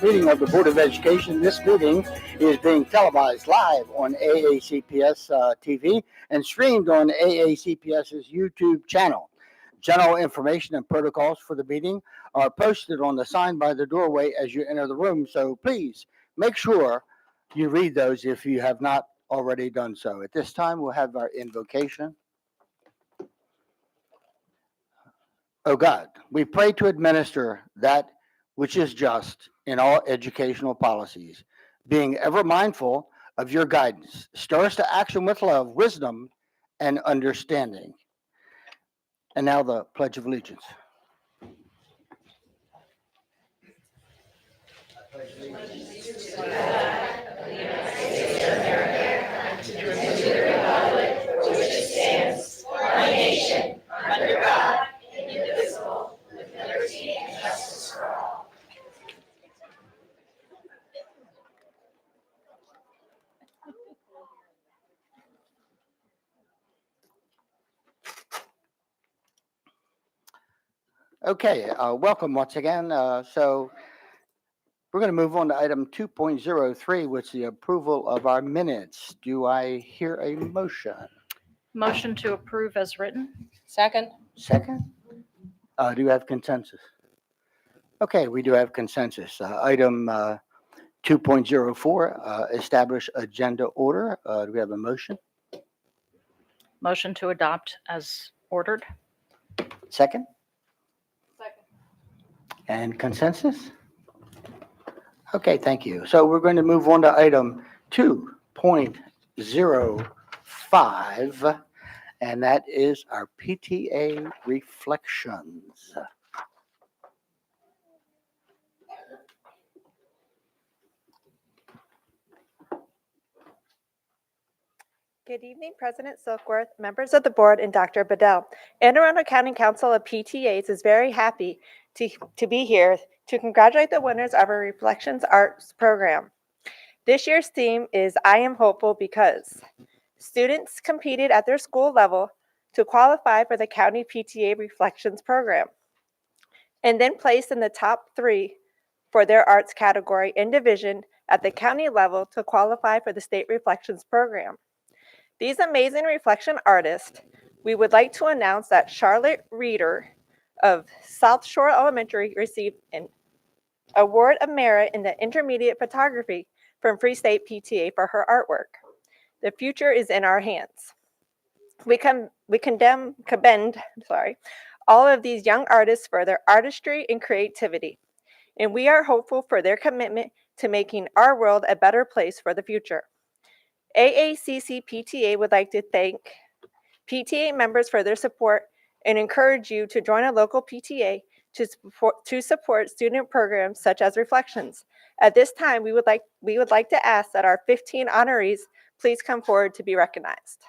Meeting of the Board of Education. This meeting is being televised live on AACPS TV and streamed on AACPS's YouTube channel. General information and protocols for the meeting are posted on the sign by the doorway as you enter the room, so please make sure you read those if you have not already done so. At this time, we'll have our invocation. O God, we pray to administer that which is just in all educational policies, being ever mindful of your guidance. Stir us to action with love, wisdom, and understanding. And now the Pledge of Allegiance. Okay, welcome once again. So we're going to move on to item 2.03, which is the approval of our minutes. Do I hear a motion? Motion to approve as written. Second. Second? Do you have consensus? Okay, we do have consensus. Item 2.04, establish agenda order. Do we have a motion? Motion to adopt as ordered. Second? Second. And consensus? Okay, thank you. So we're going to move on to item 2.05, and that is our PTA reflections. Good evening, President Silkworth, members of the board, and Dr. Bedell. Anne Arundel County Council of PTAs is very happy to be here to congratulate the winners of our Reflections Arts program. This year's theme is I Am Hopeful because students competed at their school level to qualify for the County PTA Reflections program and then placed in the top 3 for their arts category and division at the county level to qualify for the State Reflections program. These amazing reflection artists, we would like to announce that Charlotte Reeder of South Shore Elementary received an Award of Merit in the Intermediate Photography from Free State PTA for her artwork. The future is in our hands. We commend all of these young artists for their artistry and creativity, and we are hopeful for their commitment to making our world a better place for the future. AACC PTA would like to thank PTA members for their support and encourage you to join a local PTA to support student programs such as Reflections. At this time, we would like to ask that our 15 honorees please come forward to be recognized.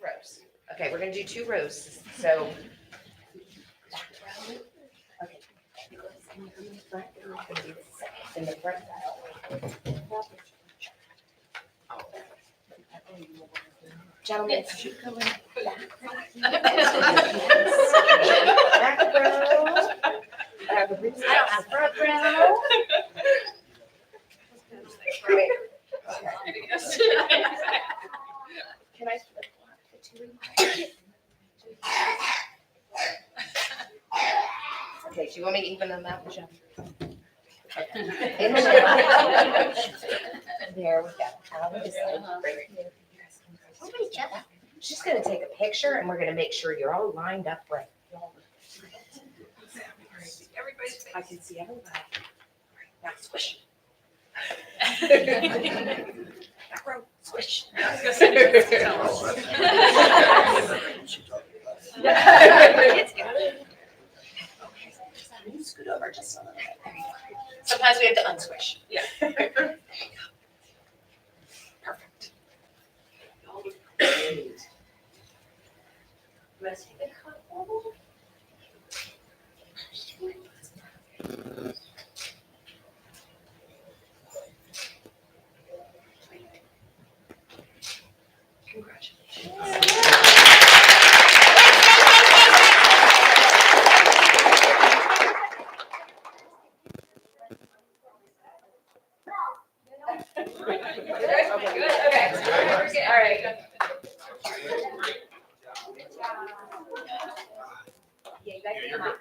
Rows. Okay, we're going to do 2 rows. So, okay. In the front. Gentlemen, if you go in back row. Front row. Great. Can I flip flop the two? Okay, do you want me to even them out, Michelle? There we go. She's gonna take a picture and we're gonna make sure you're all lined up right. I can see everybody. Now swish. Back row, swish. It's good. Okay, scoot over just a little bit. There you go. Sometimes we have to unswish. Yeah. There you go. Perfect. Great. Let's take a couple. All right. Yeah, you guys come on.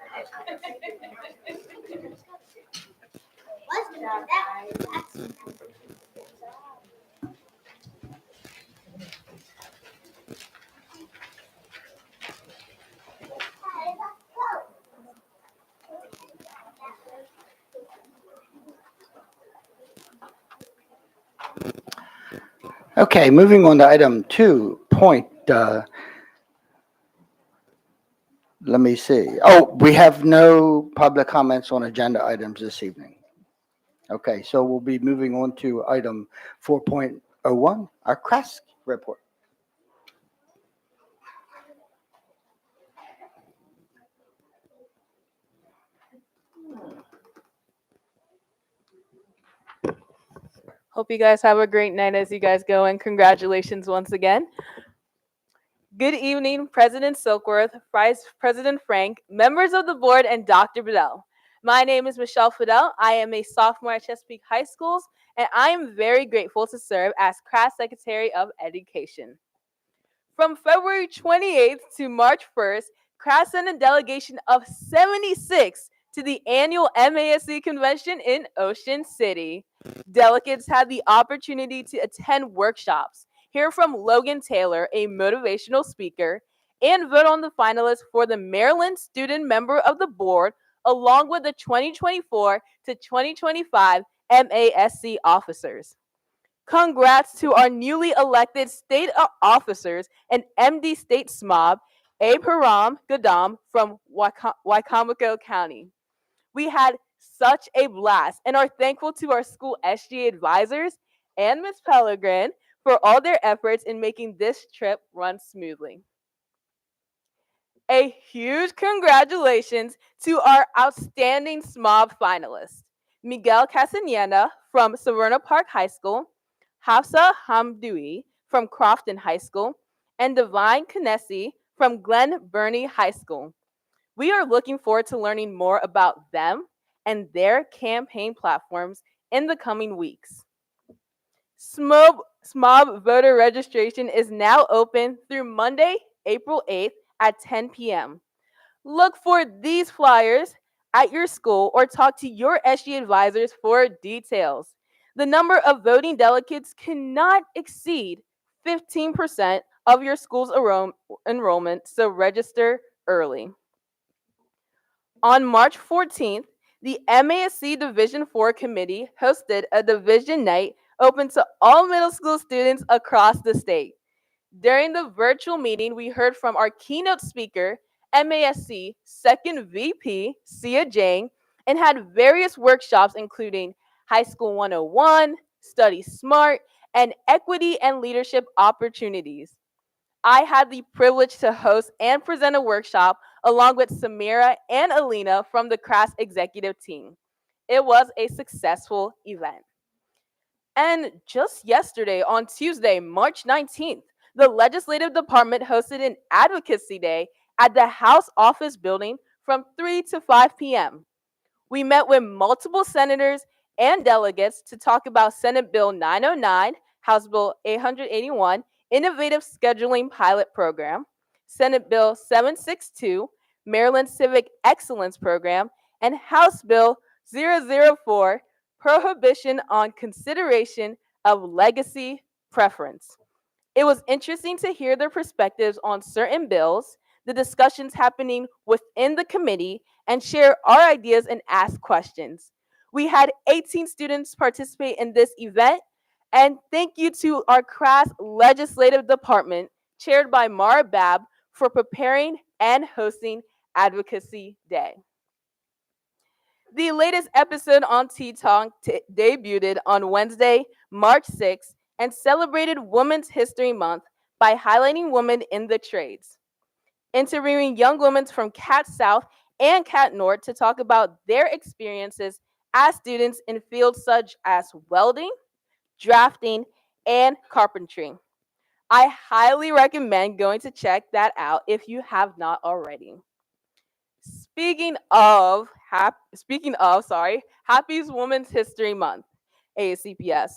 Okay, moving on to item 2 point, let me see. Oh, we have no public comments on agenda items this evening. Okay, so we'll be moving on to item 4.01, our CRASC report. Hope you guys have a great night as you guys go, and congratulations once again. Good evening, President Silkworth, Vice President Frank, members of the board, and Dr. Bedell. My name is Michelle Fidel. I am a sophomore at Chesapeake High Schools, and I am very grateful to serve as CRAS Secretary of Education. From February 28th to March 1st, CRAS sent a delegation of 76 to the annual MASC convention in Ocean City. Delegates had the opportunity to attend workshops, hear from Logan Taylor, a motivational speaker, and vote on the finalists for the Maryland Student Member of the Board, along with the 2024 to 2025 MASC officers. Congrats to our newly elected state officers and MD State SMOB, Abraham Gadam from Wicomico County. We had such a blast and are thankful to our school SG advisors and Ms. Pellegrin for all their efforts in making this trip run smoothly. A huge congratulations to our outstanding SMOB finalists, Miguel Castaneda from Severna Park High School, Hafsa Hamdoui from Crofton High School, and Divine Kinesi from Glen Burnie High School. We are looking forward to learning more about them and their campaign platforms in the coming weeks. SMOB voter registration is now open through Monday, April 8th at 10 p.m. Look for these flyers at your school or talk to your SG advisors for details. The number of voting delegates cannot exceed 15% of your school's enrollment, so register early. On March 14th, the MASC Division 4 Committee hosted a division night open to all middle school students across the state. During the virtual meeting, we heard from our keynote speaker, MASC Second VP, Sia Jang, and had various workshops including High School 101, Study Smart, and Equity and Leadership Opportunities. I had the privilege to host and present a workshop along with Samira and Alina from the CRAS executive team. It was a successful event. And just yesterday, on Tuesday, March 19th, the Legislative Department hosted an Advocacy Day at the House Office Building from 3 to 5 p.m. We met with multiple senators and delegates to talk about Senate Bill 909, House Bill 881, Innovative Scheduling Pilot Program, Senate Bill 762, Maryland Civic Excellence Program, and House Bill 004, Prohibition on Consideration of Legacy Preference. It was interesting to hear their perspectives on certain bills, the discussions happening within the committee, and share our ideas and ask questions. We had 18 students participate in this event, and thank you to our CRAS Legislative Department, chaired by Mara Babb, for preparing and hosting Advocacy Day. The latest episode on Tea Talk debuted on Wednesday, March 6th, and celebrated Women's History Month by highlighting women in the trades, interviewing young women from CAT South and CAT North to talk about their experiences as students in fields such as welding, drafting, and carpentry. I highly recommend going to check that out if you have not already. Speaking of, Happy's Women's History Month, AACPS.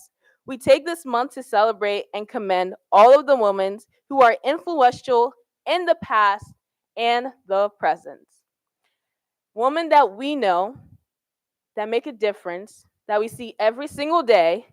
We take this month to celebrate and commend all of the women who are influential in the past and the present. Women that we know that make a difference, that we see every single day,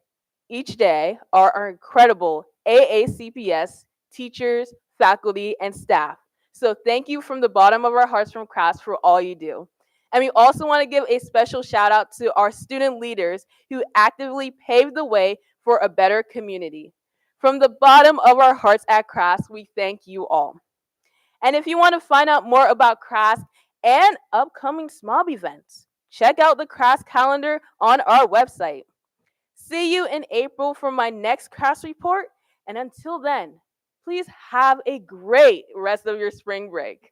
each day, are our incredible AACPS teachers, faculty, and staff. So thank you from the bottom of our hearts from CRAS for all you do. And we also want to give a special shout out to our student leaders who actively paved the way for a better community. From the bottom of our hearts at CRAS, we thank you all. And if you want to find out more about CRAS and upcoming SMOB events, check out the CRAS calendar on our website. See you in April for my next CRAS report. And until then, please have a great rest of your spring break.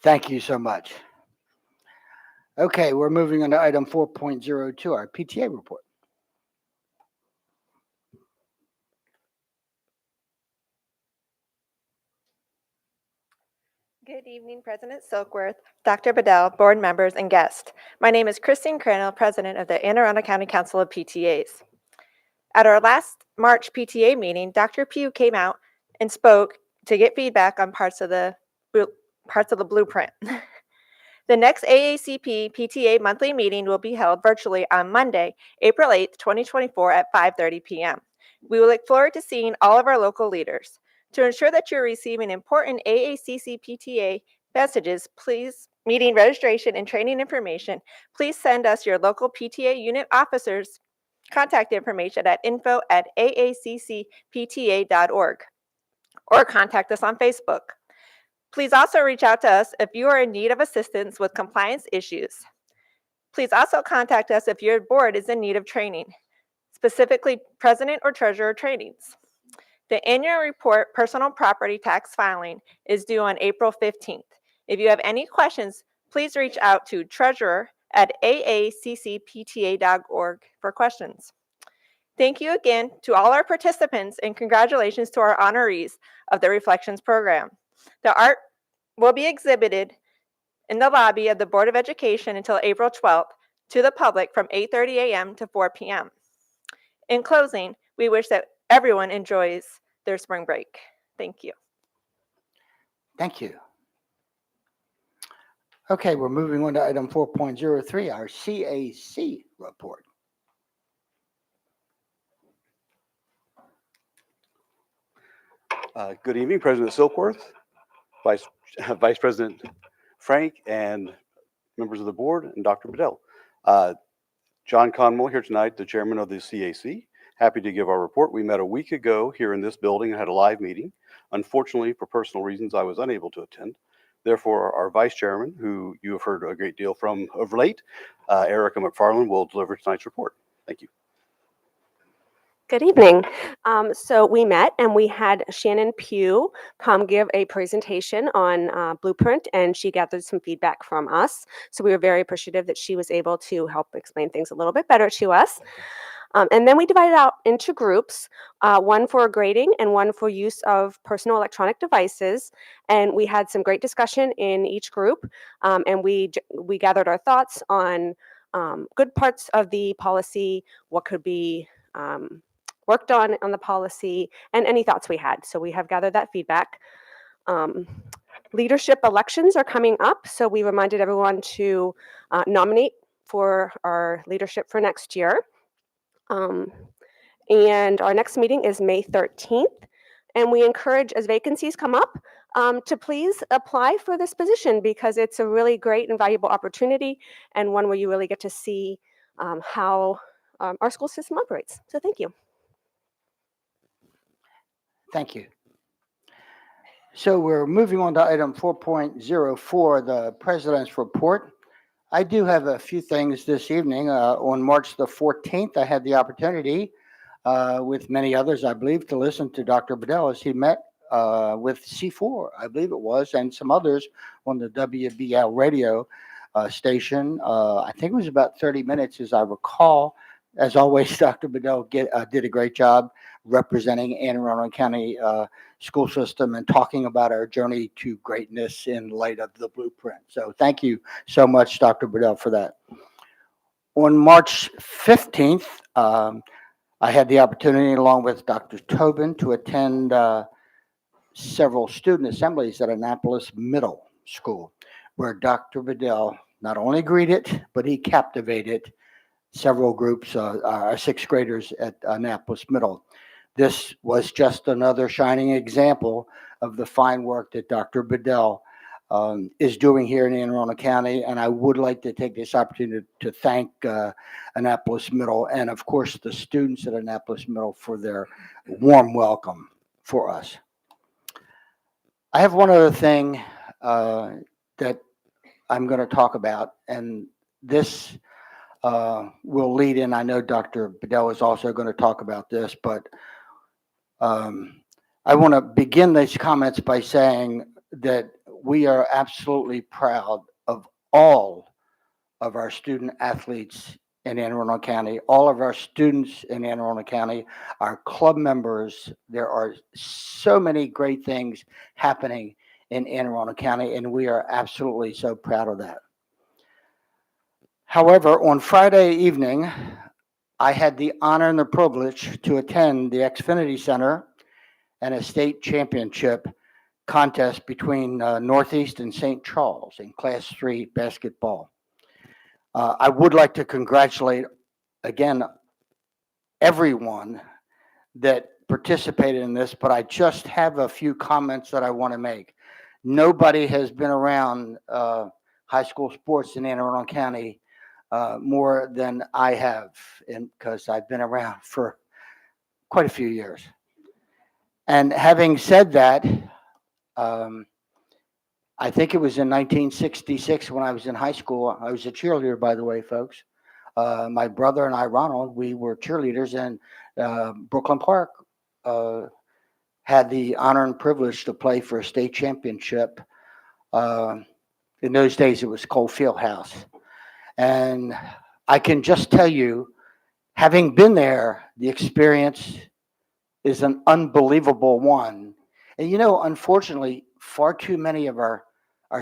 Thank you so much. Okay, we're moving on to item 4.02, our PTA report. Good evening, President Silkworth, Dr. Bedell, board members, and guests. My name is Christine Crandall, President of the Anne Arundel County Council of PTAs. At our last March PTA meeting, Dr. Pugh came out and spoke to get feedback on parts of the blueprint. The next AACP PTA monthly meeting will be held virtually on Monday, April 8th, 2024 at 5:30 p.m. We will look forward to seeing all of our local leaders. To ensure that you're receiving important AACC PTA messages, please, meeting registration and training information, please send us your local PTA unit officers' contact information at info@aaccpta.org or contact us on Facebook. Please also reach out to us if you are in need of assistance with compliance issues. Please also contact us if your board is in need of training, specifically president or treasurer trainings. The annual report personal property tax filing is due on April 15th. If you have any questions, please reach out to treasurer@aaccpta.org for questions. Thank you again to all our participants and congratulations to our honorees of the Reflections program. The art will be exhibited in the lobby of the Board of Education until April 12th to the public from 8:30 a.m. to 4 p.m. In closing, we wish that everyone enjoys their spring break. Thank you. Thank you. Okay, we're moving on to item 4.03, our CAC report. Good evening, President Silkworth, Vice President Frank, and members of the board, and Dr. Bedell. John Conmore here tonight, the chairman of the CAC. Happy to give our report. We met a week ago here in this building and had a live meeting. Unfortunately, for personal reasons, I was unable to attend. Therefore, our vice chairman, who you have heard a great deal from of late, Erica McFarland, will deliver tonight's report. Thank you. Thank you. Good evening. So we met and we had Shannon Pugh come give a presentation on Blueprint, and she gathered some feedback from us. So we were very appreciative that she was able to help explain things a little bit better to us. And then we divided out into groups, one for grading and one for use of personal electronic devices. And we had some great discussion in each group, and we gathered our thoughts on good parts of the policy, what could be worked on the policy, and any thoughts we had. So we have gathered that feedback. Leadership elections are coming up, so we reminded everyone to nominate for our leadership for next year. And our next meeting is May 13th. And we encourage, as vacancies come up, to please apply for this position, because it's a really great and valuable opportunity, and one where you really get to see how our school system operates. So thank you. Thank you. So we're moving on to item 4.04, the President's Report. I do have a few things this evening. On March the 14th, I had the opportunity, with many others, I believe, to listen to Dr. Bedell as he met with C4, I believe it was, and some others on the WBL radio station. I think it was about 30 minutes, as I recall. As always, Dr. Bedell did a great job representing Anne Arundel County school system and talking about our journey to greatness in light of the blueprint. So thank you so much, Dr. Bedell, for that. On March 15th, I had the opportunity, along with Dr. Tobin, to attend several student assemblies at Annapolis Middle School, where Dr. Bedell not only greeted, but he captivated several groups, our sixth graders at Annapolis Middle. This was just another shining example of the fine work that Dr. Bedell is doing here in Anne Arundel County, and I would like to take this opportunity to thank Annapolis Middle and, of course, the students at Annapolis Middle for their warm welcome for us. I have one other thing that I'm going to talk about, and this will lead in. I know Dr. Bedell is also going to talk about this, but I want to begin these comments by saying that we are absolutely proud of all of our student athletes in Anne Arundel County, all of our students in Anne Arundel County, our club members. There are so many great things happening in Anne Arundel County, and we are absolutely so proud of that. However, on Friday evening, I had the honor and the privilege to attend the Xfinity Center and a state championship contest between Northeast and St. Charles in Class 3 basketball. I would like to congratulate, again, everyone that participated in this, but I just have a few comments that I want to make. Nobody has been around high school sports in Anne Arundel County more than I have, because I've been around for quite a few years. And having said that, I think it was in 1966 when I was in high school. I was a cheerleader, by the way, folks. My brother and I, Ronald, we were cheerleaders, and Brooklyn Park had the honor and privilege to play for a state championship. In those days, it was Cole Fieldhouse. And I can just tell you, having been there, the experience is an unbelievable one. And unfortunately, far too many of our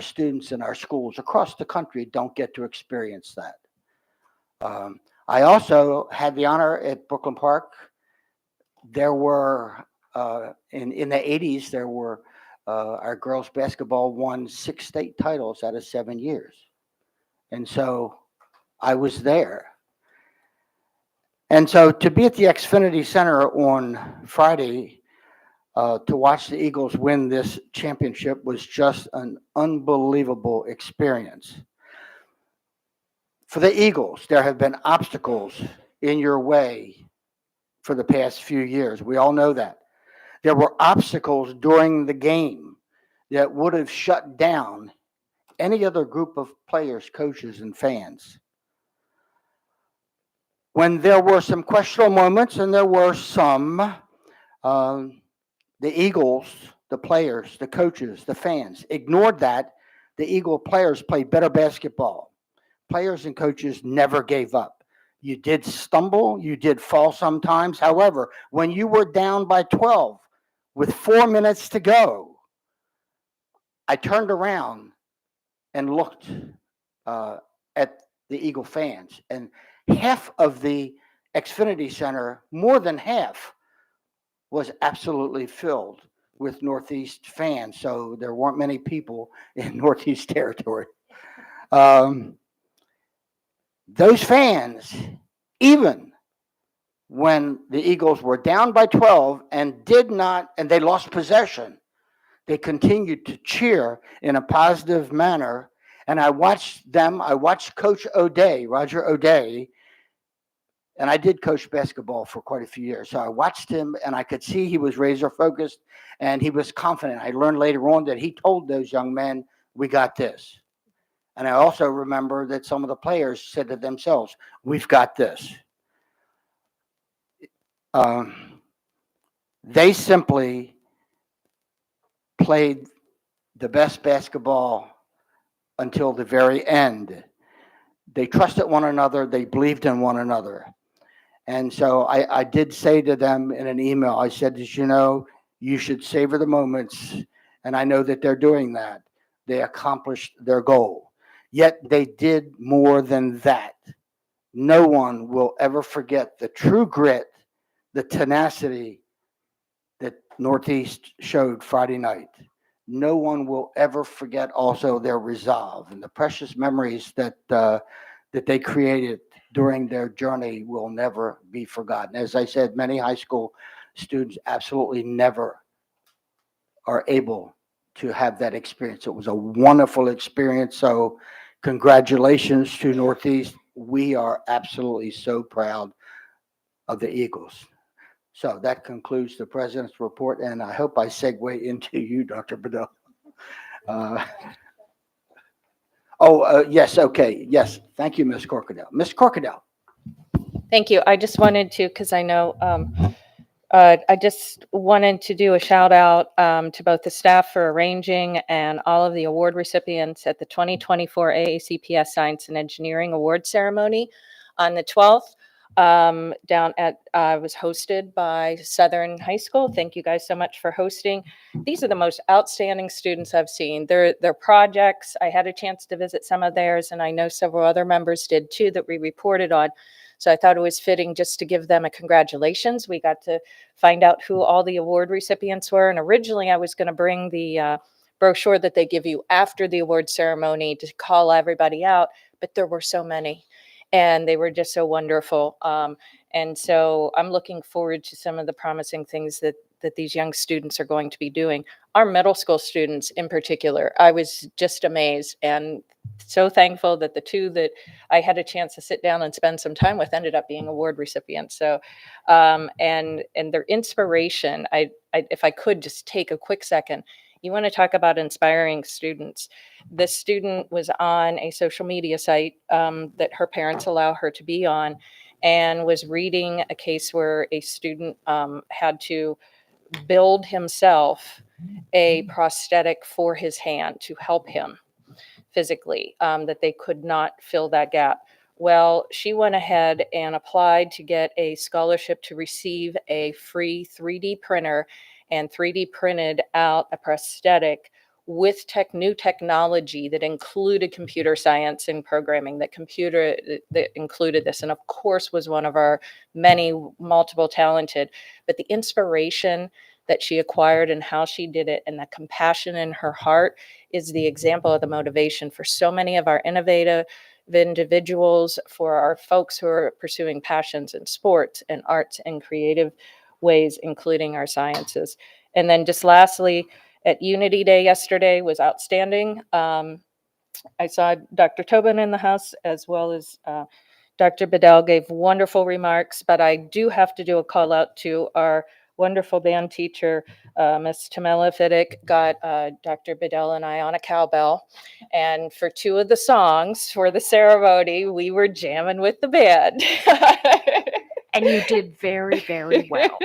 students in our schools across the country don't get to experience that. I also had the honor at Brooklyn Park. There were, in the 80s, there were, our girls basketball won 6 state titles out of 7 years. And so I was there. And so to be at the Xfinity Center on Friday to watch the Eagles win this championship was just an unbelievable experience. For the Eagles, there have been obstacles in your way for the past few years. We all know that. There were obstacles during the game that would have shut down any other group of players, coaches, and fans. when there were some questionable moments and there were some, the Eagles, the players, the coaches, the fans ignored that. The Eagle players played better basketball. Players and coaches never gave up. You did stumble, you did fall sometimes. However, when you were down by 12 with 4 minutes to go, I turned around and looked at the Eagle fans, and half of the Xfinity Center, more than half, was absolutely filled with Northeast fans. So there weren't many people in Northeast territory. Those fans, even when the Eagles were down by 12 and they lost possession, they continued to cheer in a positive manner. And I watched Coach O'Day, Roger O'Day, and I did coach basketball for quite a few years. So I watched him and I could see he was razor focused and he was confident. I learned later on that he told those young men, "We got this." And I also remember that some of the players said to themselves, "We've got this." They simply played the best basketball until the very end. They trusted one another. They believed in one another. And so I did say to them in an email, I said, you should savor the moments. And I know that they're doing that. They accomplished their goal. Yet they did more than that. No one will ever forget the true grit, the tenacity that Northeast showed Friday night. No one will ever forget also their resolve and the precious memories that they created during their journey will never be forgotten. As I said, many high school students absolutely never are able to have that experience. It was a wonderful experience. So congratulations to Northeast. We are absolutely so proud of the Eagles. So that concludes the president's report, and I hope I segue into you, Dr. Bedell. Yes, okay, yes. Thank you, Ms. Corkadell. Ms. Corkadell. Thank you. I just wanted to, because I know, I just wanted to do a shout out to both the staff for arranging and all of the award recipients at the 2024 AACPS Science and Engineering Award Ceremony on the 12th. Was hosted by Southern High School. Thank you guys so much for hosting. These are the most outstanding students I've seen. Their projects, I had a chance to visit some of theirs, and I know several other members did too that we reported on. So I thought it was fitting just to give them a congratulations. We got to find out who all the award recipients were. And originally I was going to bring the brochure that they give you after the award ceremony to call everybody out, but there were so many. And they were just so wonderful. And so I'm looking forward to some of the promising things that these young students are going to be doing. Our middle school students in particular, I was just amazed and so thankful that the two that I had a chance to sit down and spend some time with ended up being award recipients. So, and their inspiration, if I could just take a quick second, you want to talk about inspiring students. This student was on a social media site that her parents allow her to be on, and was reading a case where a student had to build himself a prosthetic for his hand to help him physically, that they could not fill that gap. Well, she went ahead and applied to get a scholarship to receive a free 3D printer and 3D printed out a prosthetic with new technology that included computer science and programming, that included this, and of course was one of our many multiple talented, but the inspiration that she acquired and how she did it and the compassion in her heart is the example of the motivation for so many of our innovative individuals, for our folks who are pursuing passions in sports and arts and creative ways, including our sciences. And then just lastly, at Unity Day yesterday was outstanding. I saw Dr. Tobin in the house, as well as Dr. Bedell gave wonderful remarks, but I do have to do a call out to our wonderful band teacher, Ms. Tamela Fiddick, got Dr. Bedell and I on a cowbell. And for two of the songs for the ceremony, we were jamming with the band. And you did very, very well.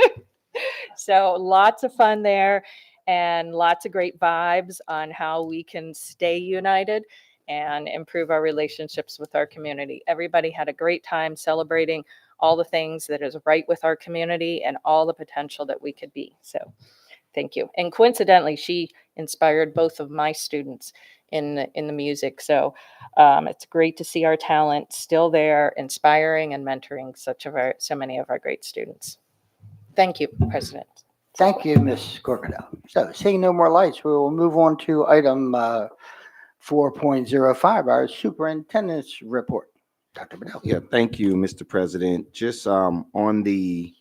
So lots of fun there and lots of great vibes on how we can stay united and improve our relationships with our community. Everybody had a great time celebrating all the things that is right with our community and all the potential that we could be. So thank you. And coincidentally, she inspired both of my students in the music. So it's great to see our talent still there, inspiring and mentoring so many of our great students. Thank you, President. Thank you, Ms. Corkadell. So seeing no more lights, we will move on to item 4.05, our superintendent's report. Dr. Bedell. Yeah, thank you, Mr. President. Just on the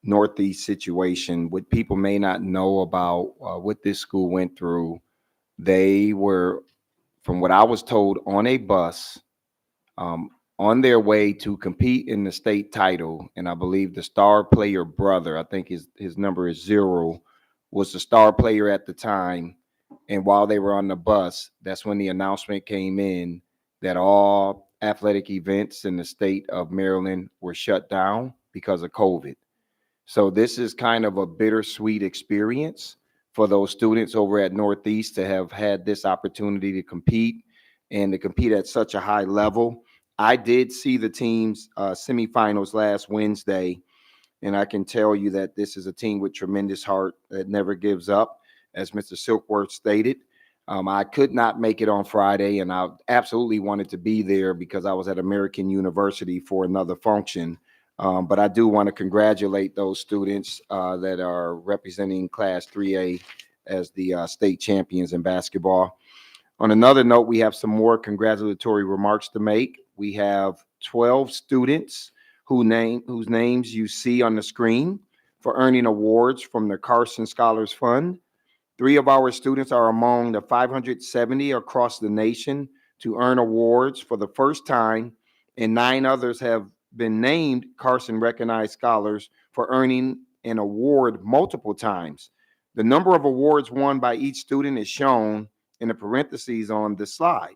Northeast situation, what people may not know about what this school went through, they were, from what I was told, on a bus on their way to compete in the state title. And I believe the star player brother, I think his number is 0, was the star player at the time. And while they were on the bus, that's when the announcement came in that all athletic events in the state of Maryland were shut down because of COVID. So this is kind of a bittersweet experience for those students over at Northeast to have had this opportunity to compete and to compete at such a high level. I did see the team's semifinals last Wednesday, and I can tell you that this is a team with tremendous heart that never gives up, as Mr. Silkworth stated. I could not make it on Friday, and I absolutely wanted to be there because I was at American University for another function. But I do want to congratulate those students that are representing Class 3A as the state champions in basketball. On another note, we have some more congratulatory remarks to make. We have 12 students whose names you see on the screen for earning awards from the Carson Scholars Fund. 3 of our students are among the 570 across the nation to earn awards for the first time, and 9 others have been named Carson Recognized Scholars for earning an award multiple times. The number of awards won by each student is shown in the parentheses on this slide.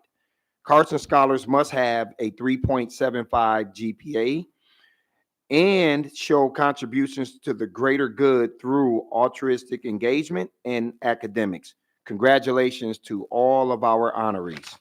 Carson Scholars must have a 3.75 GPA and show contributions to the greater good through altruistic engagement and academics. Congratulations to all of our honorees.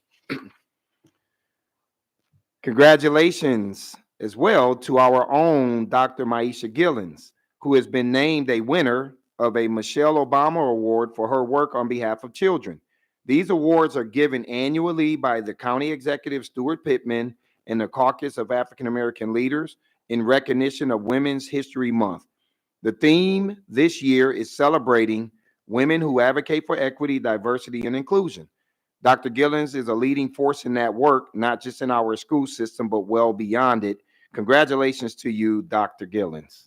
Congratulations as well to our own Dr. Maisha Gillens, who has been named a winner of a Michelle Obama Award for her work on behalf of children. These awards are given annually by the County Executive Stuart Pittman and the Caucus of African American Leaders in recognition of Women's History Month. The theme this year is celebrating women who advocate for equity, diversity, and inclusion. Dr. Gillens is a leading force in that work, not just in our school system, but well beyond it. Congratulations to you, Dr. Gillens.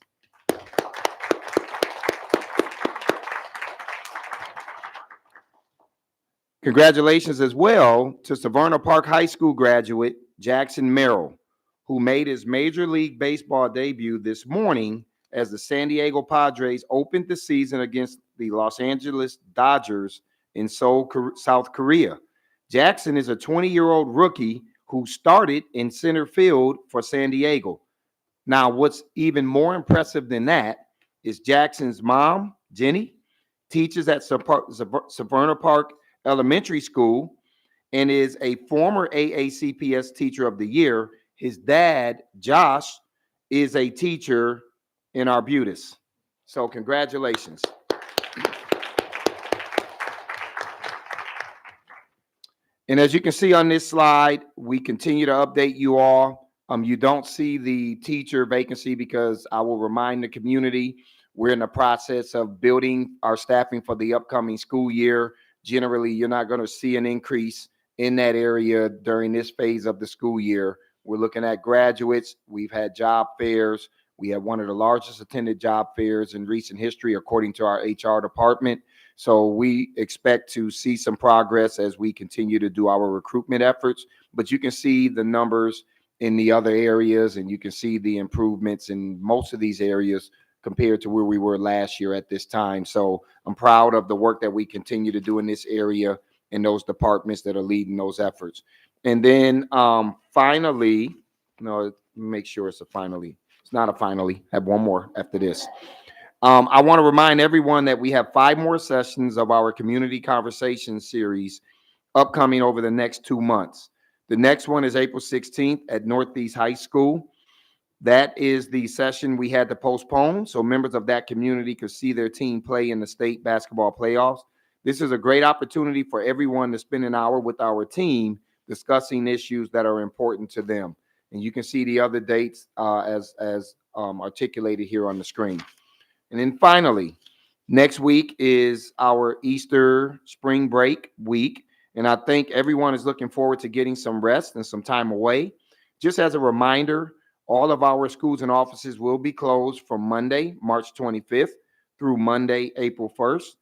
Congratulations as well to Severna Park High School graduate Jackson Merrill, who made his Major League Baseball debut this morning as the San Diego Padres opened the season against the Los Angeles Dodgers in Seoul, South Korea. Jackson is a 20-year-old rookie who started in center field for San Diego. Now, what's even more impressive than that is Jackson's mom, Jenny, teaches at Severna Park Elementary School and is a former AACPS Teacher of the Year. His dad, Josh, is a teacher in Arbutus. So congratulations. And as you can see on this slide, we continue to update you all. You don't see the teacher vacancy because I will remind the community we're in the process of building our staffing for the upcoming school year. Generally, you're not going to see an increase in that area during this phase of the school year. We're looking at graduates. We've had job fairs. We have one of the largest attended job fairs in recent history, according to our HR department. So we expect to see some progress as we continue to do our recruitment efforts. But you can see the numbers in the other areas, and you can see the improvements in most of these areas compared to where we were last year at this time. So I'm proud of the work that we continue to do in this area and those departments that are leading those efforts. And then finally, no, make sure it's a finally. It's not a finally. Have one more after this. I want to remind everyone that we have 5 more sessions of our community conversation series upcoming over the next 2 months. The next one is April 16th at Northeast High School. That is the session we had to postpone so members of that community could see their team play in the state basketball playoffs. This is a great opportunity for everyone to spend an hour with our team discussing issues that are important to them. And you can see the other dates as articulated here on the screen. And then finally, next week is our Easter spring break week. And I think everyone is looking forward to getting some rest and some time away. Just as a reminder, all of our schools and offices will be closed from Monday, March 25th through Monday, April 1st.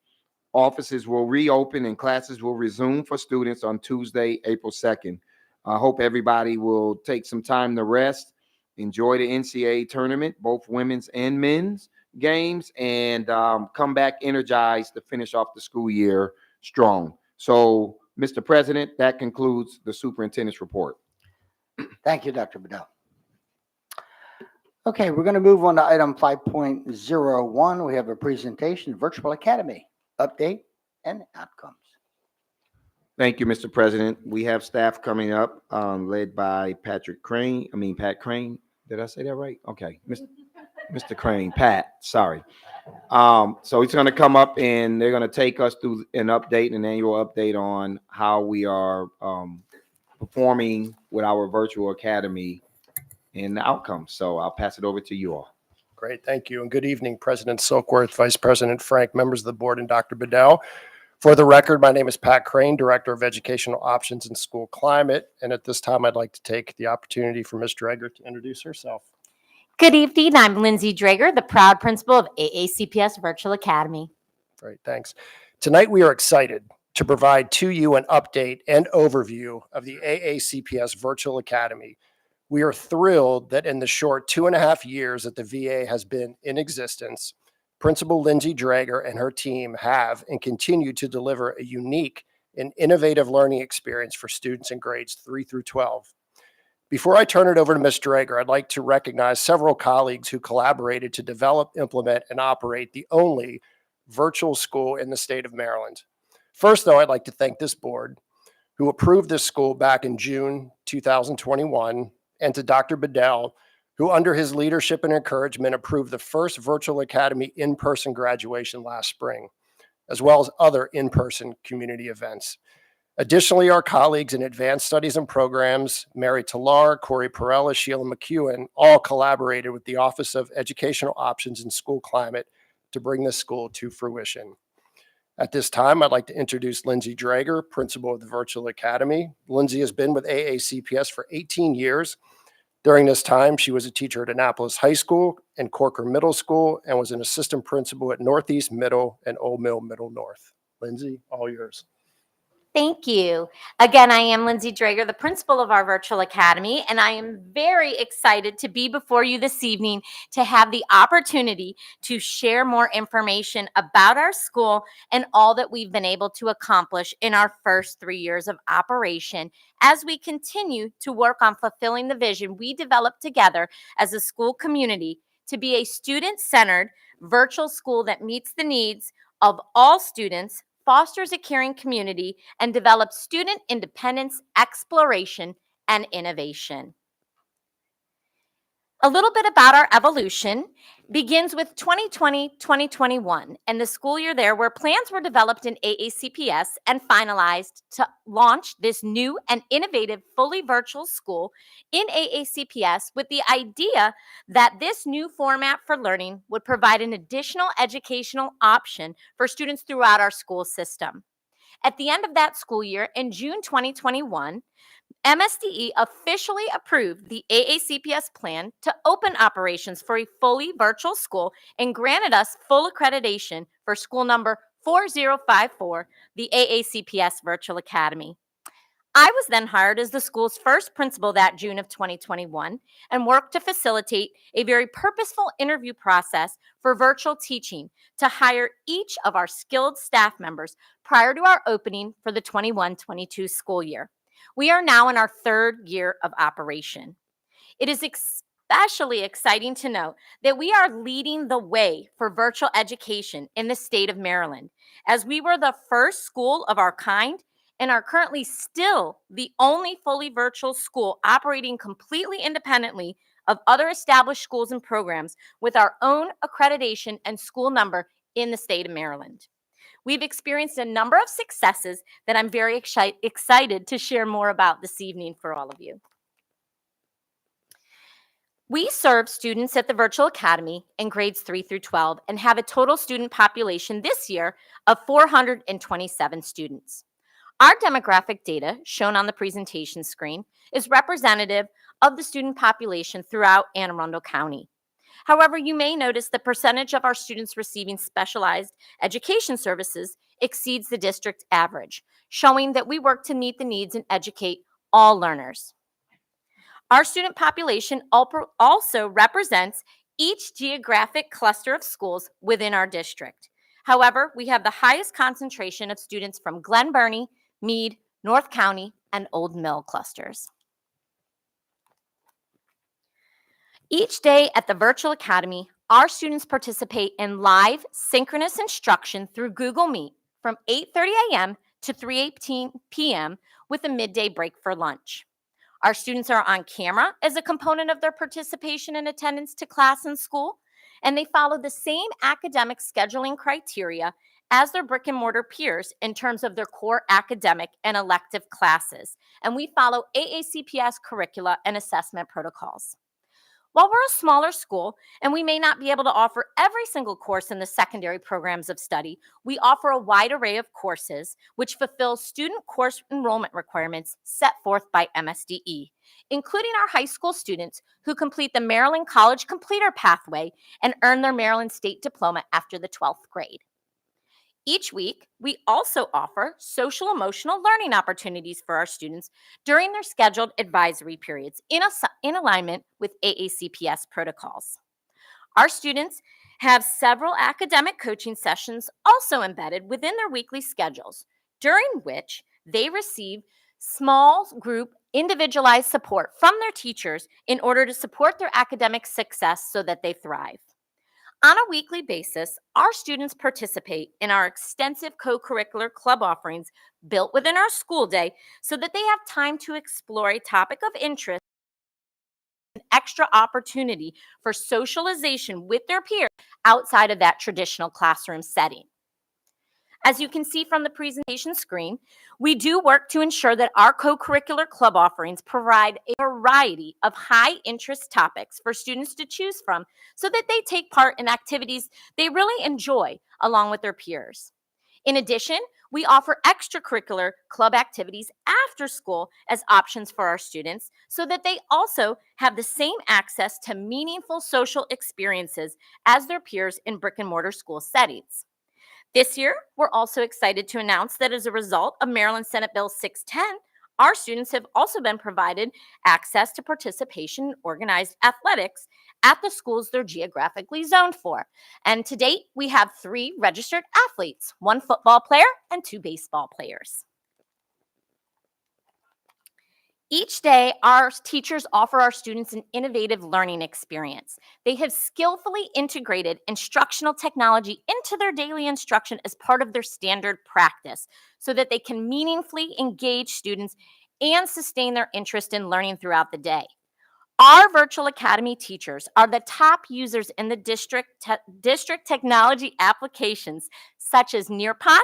Offices will reopen and classes will resume for students on Tuesday, April 2nd. I hope everybody will take some time to rest, enjoy the NCAA tournament, both women's and men's games, and come back energized to finish off the school year strong. So, Mr. President, that concludes the superintendent's report. Thank you, Dr. Bedell. Okay, we're going to move on to item 5.01. We have a presentation, Virtual Academy, update and outcomes. Thank you, Mr. President. We have staff coming up, led by Pat Crane. Did I say that right? Okay, Mr. Crane, Pat, sorry. So he's going to come up and they're going to take us through an annual update on how we are performing with our virtual academy and the outcomes. So I'll pass it over to you all. Great, thank you. And good evening, President Silkworth, Vice President Frank, members of the board, and Dr. Bedell. For the record, my name is Pat Crane, Director of Educational Options and School Climate. And at this time, I'd like to take the opportunity for Ms. Drager to introduce herself. Good evening. I'm Lindsay Drager, the proud principal of AACPS Virtual Academy. Great, thanks. Tonight, we are excited to provide to you an update and overview of the AACPS Virtual Academy. We are thrilled that in the short 2.5 years that the VA has been in existence, Principal Lindsay Drager and her team have and continue to deliver a unique and innovative learning experience for students in grades 3 through 12. Before I turn it over to Ms. Drager, I'd like to recognize several colleagues who collaborated to develop, implement, and operate the only virtual school in the state of Maryland. First, though, I'd like to thank this board who approved this school back in June 2021, and to Dr. Bedell, who under his leadership and encouragement approved the first Virtual Academy in-person graduation last spring, as well as other in-person community events. Additionally, our colleagues in Advanced Studies and Programs, Mary Talar, Corey Perella, Sheila McEwen, all collaborated with the Office of Educational Options and School Climate to bring this school to fruition. At this time, I'd like to introduce Lindsay Drager, principal of the Virtual Academy. Lindsay has been with AACPS for 18 years. During this time, she was a teacher at Annapolis High School and Corker Middle School and was an assistant principal at Northeast Middle and Old Mill Middle North. Lindsay, all yours. Thank you. Again, I am Lindsay Drager, the principal of our Virtual Academy, and I am very excited to be before you this evening to have the opportunity to share more information about our school and all that we've been able to accomplish in our first 3 years of operation as we continue to work on fulfilling the vision we developed together as a school community to be a student-centered virtual school that meets the needs of all students, fosters a caring community, and develops student independence, exploration, and innovation. A little bit about our evolution begins with 2020-2021 and the school year there where plans were developed in AACPS and finalized to launch this new and innovative fully virtual school in AACPS with the idea that this new format for learning would provide an additional educational option for students throughout our school system. At the end of that school year in June 2021, MSDE officially approved the AACPS plan to open operations for a fully virtual school and granted us full accreditation for school number 4054, the AACPS Virtual Academy. I was then hired as the school's first principal that June of 2021 and worked to facilitate a very purposeful interview process for virtual teaching to hire each of our skilled staff members prior to our opening for the 21-22 school year. We are now in our 3rd year of operation. It is especially exciting to note that we are leading the way for virtual education in the state of Maryland, as we were the first school of our kind and are currently still the only fully virtual school operating completely independently of other established schools and programs with our own accreditation and school number in the state of Maryland. We've experienced a number of successes that I'm very excited to share more about this evening for all of you. We serve students at the Virtual Academy in grades 3 through 12 and have a total student population this year of 427 students. Our demographic data, shown on the presentation screen, is representative of the student population throughout Anne Arundel County. However, you may notice the percentage of our students receiving specialized education services exceeds the district average, showing that we work to meet the needs and educate all learners. Our student population also represents each geographic cluster of schools within our district. However, we have the highest concentration of students from Glen Burnie, Meade, North County, and Old Mill clusters. Each day at the Virtual Academy, our students participate in live synchronous instruction through Google Meet from 8:30 a.m. to 3:18 p.m. with a midday break for lunch. Our students are on camera as a component of their participation and attendance to class and school, and they follow the same academic scheduling criteria as their brick and mortar peers in terms of their core academic and elective classes, and we follow AACPS curricula and assessment protocols. While we're a smaller school and we may not be able to offer every single course in the secondary programs of study, we offer a wide array of courses which fulfill student course enrollment requirements set forth by MSDE, including our high school students who complete the Maryland College Completer Pathway and earn their Maryland State Diploma after the 12th grade. Each week, we also offer social emotional learning opportunities for our students during their scheduled advisory periods in alignment with AACPS protocols. Our students have several academic coaching sessions also embedded within their weekly schedules, during which they receive small group individualized support from their teachers in order to support their academic success so that they thrive. On a weekly basis, our students participate in our extensive co-curricular club offerings built within our school day so that they have time to explore a topic of interest, an extra opportunity for socialization with their peers outside of that traditional classroom setting. As you can see from the presentation screen, we do work to ensure that our co-curricular club offerings provide a variety of high-interest topics for students to choose from so that they take part in activities they really enjoy along with their peers. In addition, we offer extracurricular club activities after school as options for our students so that they also have the same access to meaningful social experiences as their peers in brick and mortar school settings. This year, we're also excited to announce that as a result of Maryland Senate Bill 610, our students have also been provided access to participation in organized athletics at the schools they're geographically zoned for. And to date, we have 3 registered athletes, 1 football player and 2 baseball players. Each day, our teachers offer our students an innovative learning experience. They have skillfully integrated instructional technology into their daily instruction as part of their standard practice so that they can meaningfully engage students and sustain their interest in learning throughout the day. Our Virtual Academy teachers are the top users in the district technology applications such as Nearpod,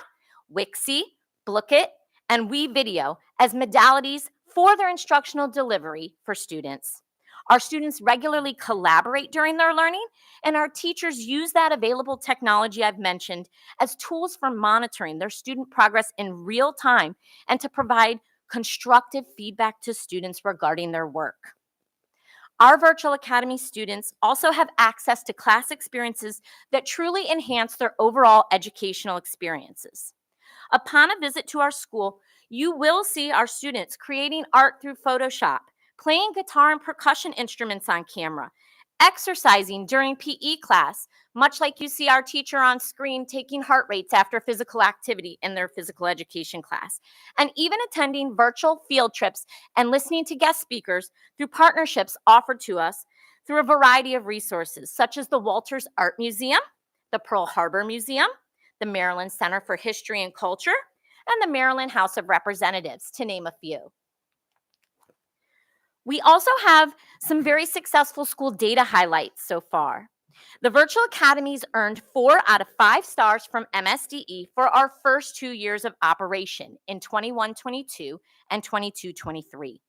Wixie, Blookit, and WeVideo as modalities for their instructional delivery for students. Our students regularly collaborate during their learning, and our teachers use that available technology I've mentioned as tools for monitoring their student progress in real time and to provide constructive feedback to students regarding their work. Our Virtual Academy students also have access to class experiences that truly enhance their overall educational experiences. Upon a visit to our school, you will see our students creating art through Photoshop, playing guitar and percussion instruments on camera, exercising during PE class, much like you see our teacher on screen taking heart rates after physical activity in their physical education class, and even attending virtual field trips and listening to guest speakers through partnerships offered to us through a variety of resources, such as the Walters Art Museum, the Pearl Harbor Museum, the Maryland Center for History and Culture, and the Maryland House of Representatives, to name a few. We also have some very successful school data highlights so far. The Virtual Academies earned 4 out of 5 stars from MSDE for our first 2 years of operation in 21-22 and 22-23.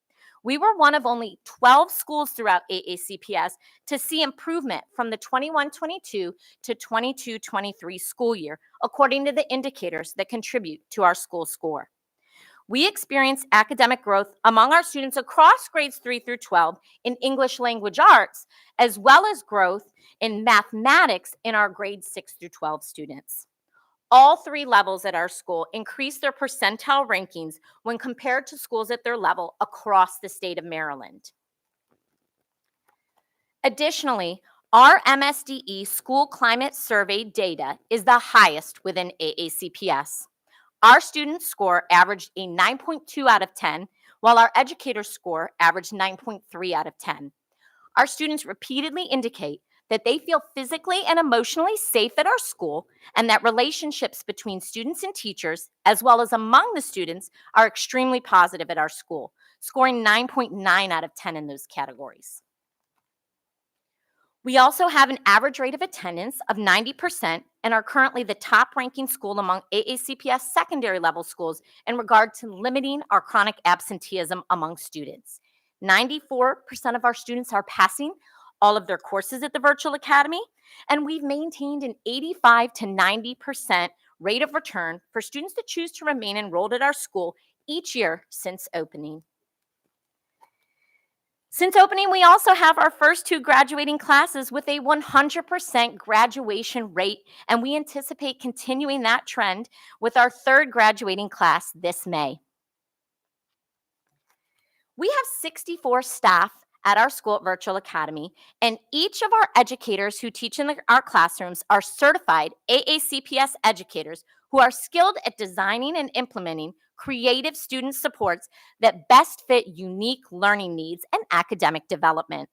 We were one of only 12 schools throughout AACPS to see improvement from the 21-22 to 22-23 school year, according to the indicators that contribute to our school score. We experienced academic growth among our students across grades 3 through 12 in English language arts, as well as growth in mathematics in our grades 6 through 12 students. All 3 levels at our school increased their percentile rankings when compared to schools at their level across the state of Maryland. Additionally, our MSDE school climate survey data is the highest within AACPS. Our student score averaged a 9.2 out of 10, while our educator score averaged 9.3 out of 10. Our students repeatedly indicate that they feel physically and emotionally safe at our school, and that relationships between students and teachers, as well as among the students, are extremely positive at our school, scoring 9.9 out of 10 in those categories. We also have an average rate of attendance of 90% and are currently the top-ranking school among AACPS secondary level schools in regard to limiting our chronic absenteeism among students. 94% of our students are passing all of their courses at the Virtual Academy, and we've maintained an 85 to 90% rate of return for students that choose to remain enrolled at our school each year since opening. Since opening, we also have our first 2 graduating classes with a 100% graduation rate, and we anticipate continuing that trend with our 3rd graduating class this May. We have 64 staff at our school at Virtual Academy, and each of our educators who teach in our classrooms are certified AACPS educators who are skilled at designing and implementing creative student supports that best fit unique learning needs and academic development.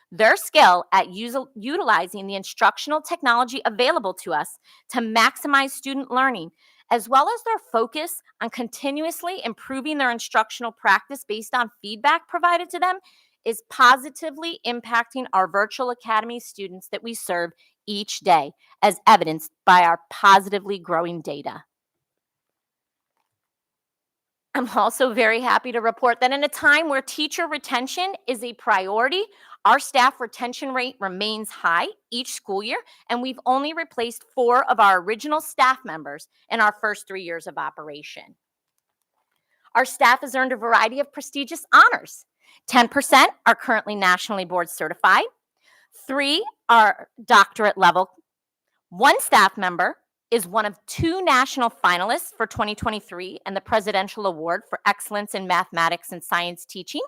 Their skill at utilizing the instructional technology available to us to maximize student learning, as well as their focus on continuously improving their instructional practice based on feedback provided to them, is positively impacting our Virtual Academy students that we serve each day, as evidenced by our positively growing data. I'm also very happy to report that in a time where teacher retention is a priority, our staff retention rate remains high each school year, and we've only replaced 4 of our original staff members in our first 3 years of operation. Our staff has earned a variety of prestigious honors. 10% are currently nationally board certified. 3 are doctorate level. 1 staff member is one of 2 national finalists for 2023 and the Presidential Award for Excellence in Mathematics and Science Teaching.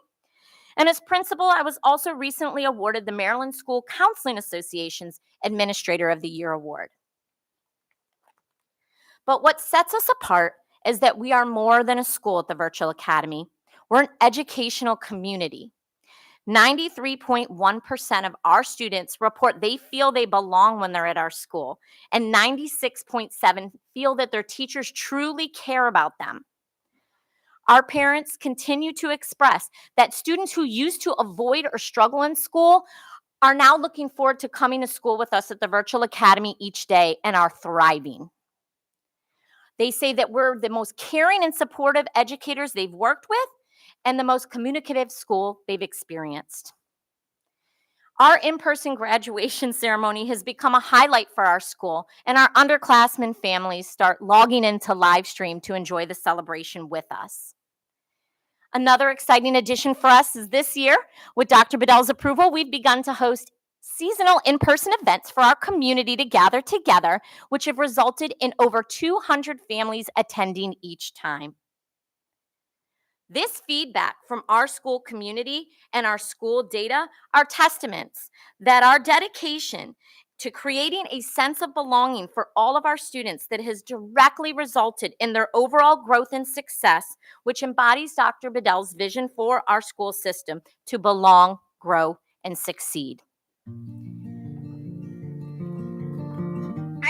And as principal, I was also recently awarded the Maryland School Counseling Association's Administrator of the Year Award. But what sets us apart is that we are more than a school at the Virtual Academy. We're an educational community. 93.1% of our students report they feel they belong when they're at our school, and 96.7% feel that their teachers truly care about them. Our parents continue to express that students who used to avoid or struggle in school are now looking forward to coming to school with us at the Virtual Academy each day and are thriving. They say that we're the most caring and supportive educators they've worked with and the most communicative school they've experienced. Our in-person graduation ceremony has become a highlight for our school, and our underclassmen families start logging into live stream to enjoy the celebration with us. Another exciting addition for us is this year, with Dr. Bedell's approval, we've begun to host seasonal in-person events for our community to gather together, which have resulted in over 200 families attending each time. This feedback from our school community and our school data are testaments that our dedication to creating a sense of belonging for all of our students that has directly resulted in their overall growth and success, which embodies Dr. Bedell's vision for our school system to belong, grow, and succeed. I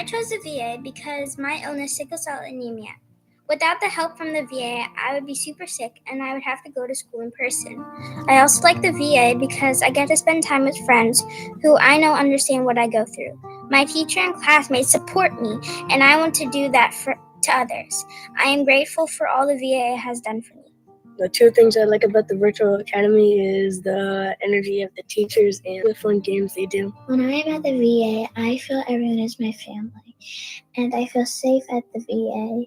chose the VA because my illness, sickle cell anemia. Without the help from the VA, I would be super sick and I would have to go to school in person. I also like the VA because I get to spend time with friends who I know understand what I go through. My teacher and classmates support me, and I want to do that to others. I am grateful for all the VA has done for me. The two things I like about the virtual academy is the energy of the teachers and the fun games they do. When I am at the VA, I feel everyone is my family, and I feel safe at the VA,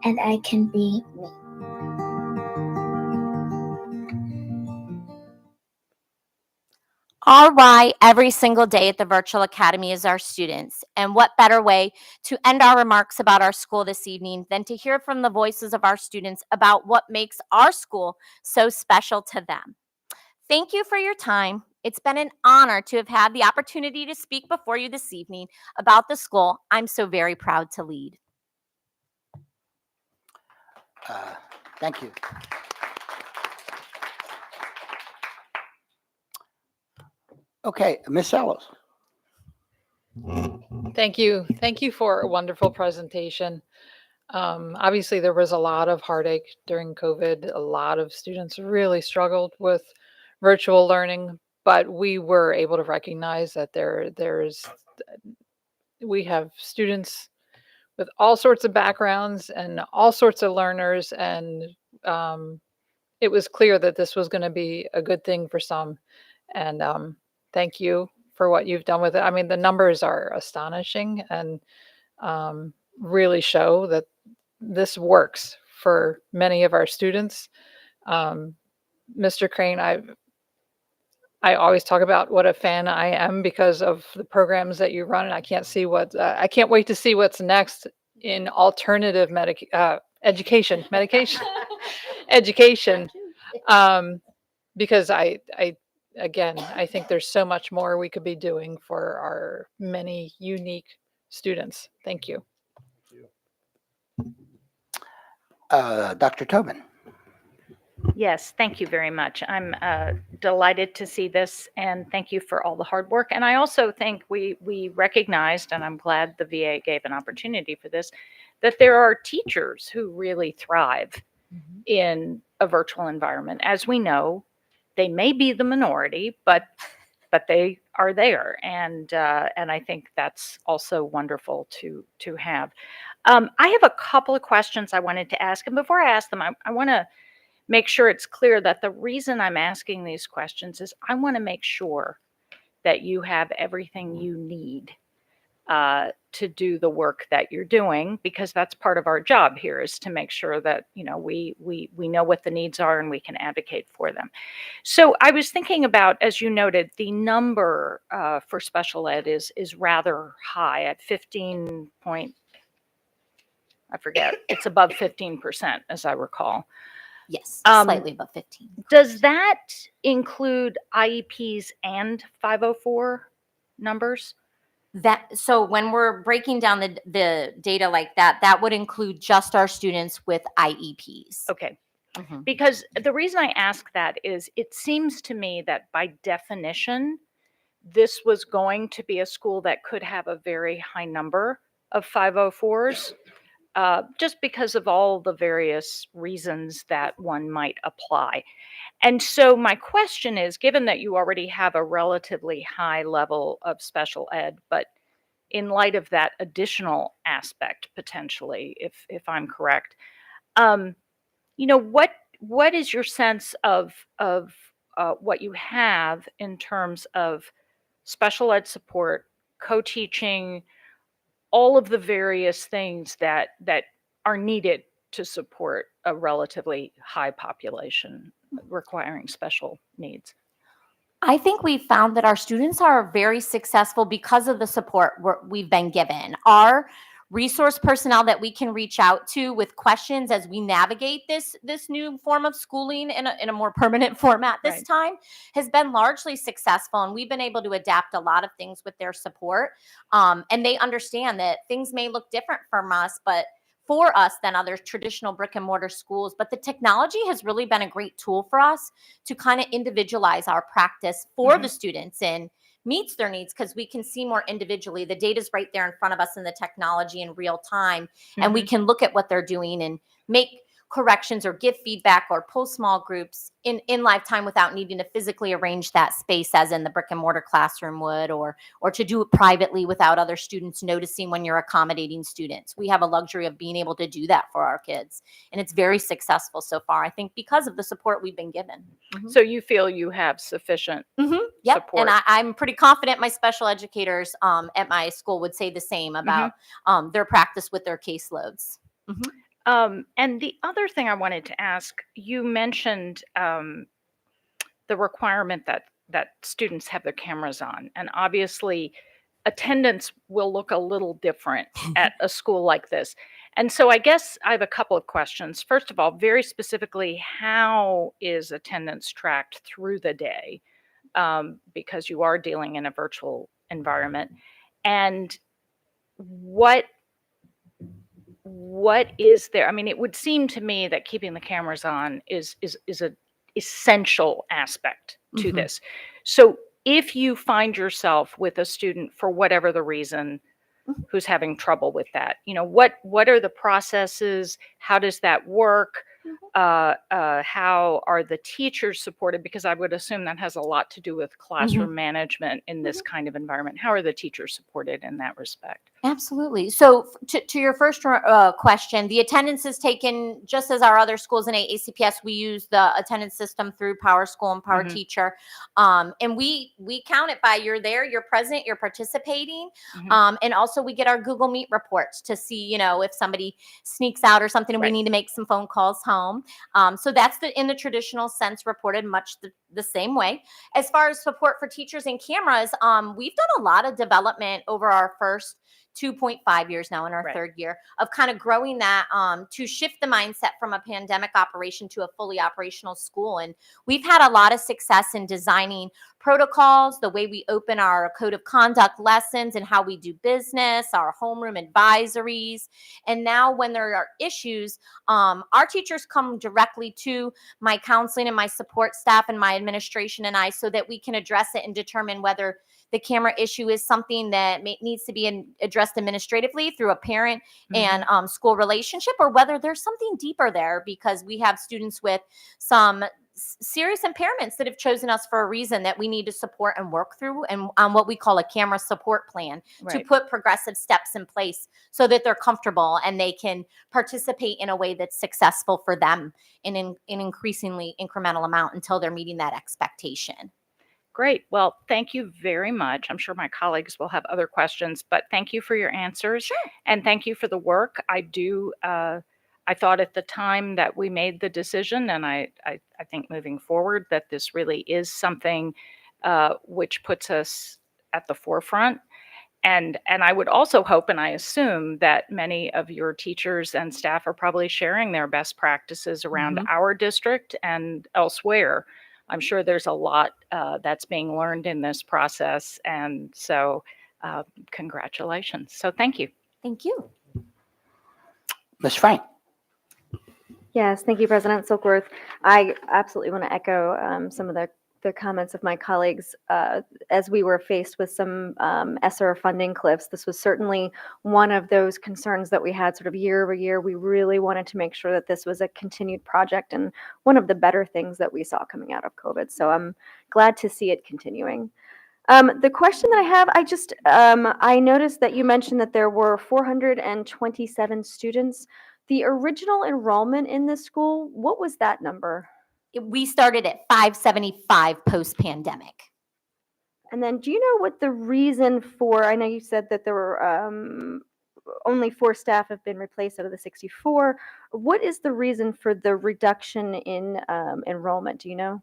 and I can be me. Our why every single day at the Virtual Academy is our students. And what better way to end our remarks about our school this evening than to hear from the voices of our students about what makes our school so special to them. Thank you for your time. It's been an honor to have had the opportunity to speak before you this evening about the school I'm so very proud to lead. Thank you. Okay, Ms. Salos. Thank you. Thank you for a wonderful presentation. Obviously, there was a lot of heartache during COVID. A lot of students really struggled with virtual learning, but we were able to recognize that we have students with all sorts of backgrounds and all sorts of learners, and it was clear that this was going to be a good thing for some. And thank you for what you've done with it. I mean, the numbers are astonishing and really show that this works for many of our students. Mr. Crane, I always talk about what a fan I am because of the programs that you run, and I can't wait to see what's next in alternative education, because I think there's so much more we could be doing for our many unique students. Thank you. Dr. Tobin. Yes, thank you very much. I'm delighted to see this, and thank you for all the hard work. And I also think we recognized, and I'm glad the VA gave an opportunity for this, that there are teachers who really thrive in a virtual environment. As we know, they may be the minority, but they are there, and I think that's also wonderful to have. I have a couple of questions I wanted to ask, and before I ask them, I want to make sure it's clear that the reason I'm asking these questions is I want to make sure that you have everything you need to do the work that you're doing, because that's part of our job here, is to make sure that we know what the needs are and we can advocate for them. So I was thinking about, as you noted, the number for special ed is rather high at 15 point. I forget. It's above 15%, as I recall. Yes, slightly above 15. Does that include IEPs and 504 numbers? So when we're breaking down the data like that, that would include just our students with IEPs. Okay. Because the reason I ask that is it seems to me that by definition, this was going to be a school that could have a very high number of 504s. Just because of all the various reasons that one might apply. And so my question is, given that you already have a relatively high level of special ed, but in light of that additional aspect, potentially, if I'm correct, what is your sense of what you have in terms of special ed support, co-teaching, all of the various things that are needed to support a relatively high population requiring special needs? I think we found that our students are very successful because of the support we've been given. Our resource personnel that we can reach out to with questions as we navigate this new form of schooling in a more permanent format this time has been largely successful, and we've been able to adapt a lot of things with their support. And they understand that things may look different from us, but for us than other traditional brick and mortar schools, but the technology has really been a great tool for us to kind of individualize our practice for the students and meets their needs because we can see more individually. The data's right there in front of us in the technology in real time, and we can look at what they're doing and make corrections or give feedback or pull small groups in lifetime without needing to physically arrange that space as in the brick and mortar classroom would, or to do it privately without other students noticing when you're accommodating students. We have a luxury of being able to do that for our kids, and it's very successful so far, I think, because of the support we've been given. So you feel you have sufficient Yep. support? And I'm pretty confident my special educators at my school would say the same about their practice with their caseloads. And the other thing I wanted to ask, you mentioned the requirement that students have their cameras on, and obviously attendance will look a little different at a school like this. And so I guess I have a couple of questions. First of all, very specifically, how is attendance tracked through the day? Because you are dealing in a virtual environment. And what is there? I mean, it would seem to me that keeping the cameras on is a essential aspect to this. So if you find yourself with a student for whatever the reason who's having trouble with that, what are the processes? How does that work? How are the teachers supported? Because I would assume that has a lot to do with classroom management in this kind of environment. How are the teachers supported in that respect? Absolutely. So to your first question, the attendance is taken just as our other schools in AACPS. We use the attendance system through Power School and Power Teacher. And we count it by you're there, you're present, you're participating. And also we get our Google Meet reports to see, if somebody sneaks out or something and we need to make some phone calls home. So that's in the traditional sense reported much the same way. As far as support for teachers and cameras, we've done a lot of development over our first 2.5 years now in our third year of kind of growing that to shift the mindset from a pandemic operation to a fully operational school. And we've had a lot of success in designing protocols, the way we open our code of conduct lessons and how we do business, our homeroom advisories. And now when there are issues, our teachers come directly to my counseling and my support staff and my administration and I, so that we can address it and determine whether the camera issue is something that needs to be addressed administratively through a parent and school relationship, or whether there's something deeper there, because we have students with some serious impairments that have chosen us for a reason that we need to support and work through, and on what we call a camera support plan to put progressive steps in place so that they're comfortable and they can participate in a way that's successful for them in an increasingly incremental amount until they're meeting that expectation. Great. Well, thank you very much. I'm sure my colleagues will have other questions, but thank you for your answers. Sure. And thank you for the work. I thought at the time that we made the decision, and I think moving forward, that this really is something which puts us at the forefront. And I would also hope, and I assume, that many of your teachers and staff are probably sharing their best practices around our district and elsewhere. I'm sure there's a lot that's being learned in this process. And so congratulations. So thank you. Thank you. Ms. Frank. Yes, thank you, President Silkworth. I absolutely want to echo some of the comments of my colleagues. As we were faced with some ESSER funding cliffs, this was certainly one of those concerns that we had sort of year over year. We really wanted to make sure that this was a continued project and one of the better things that we saw coming out of COVID. So I'm glad to see it continuing. The question that I have, I noticed that you mentioned that there were 427 students. The original enrollment in this school, what was that number? We started at 575 post-pandemic. And then do you know what the reason for, I know you said that there were only 4 staff have been replaced out of the 64. What is the reason for the reduction in enrollment? Do you know?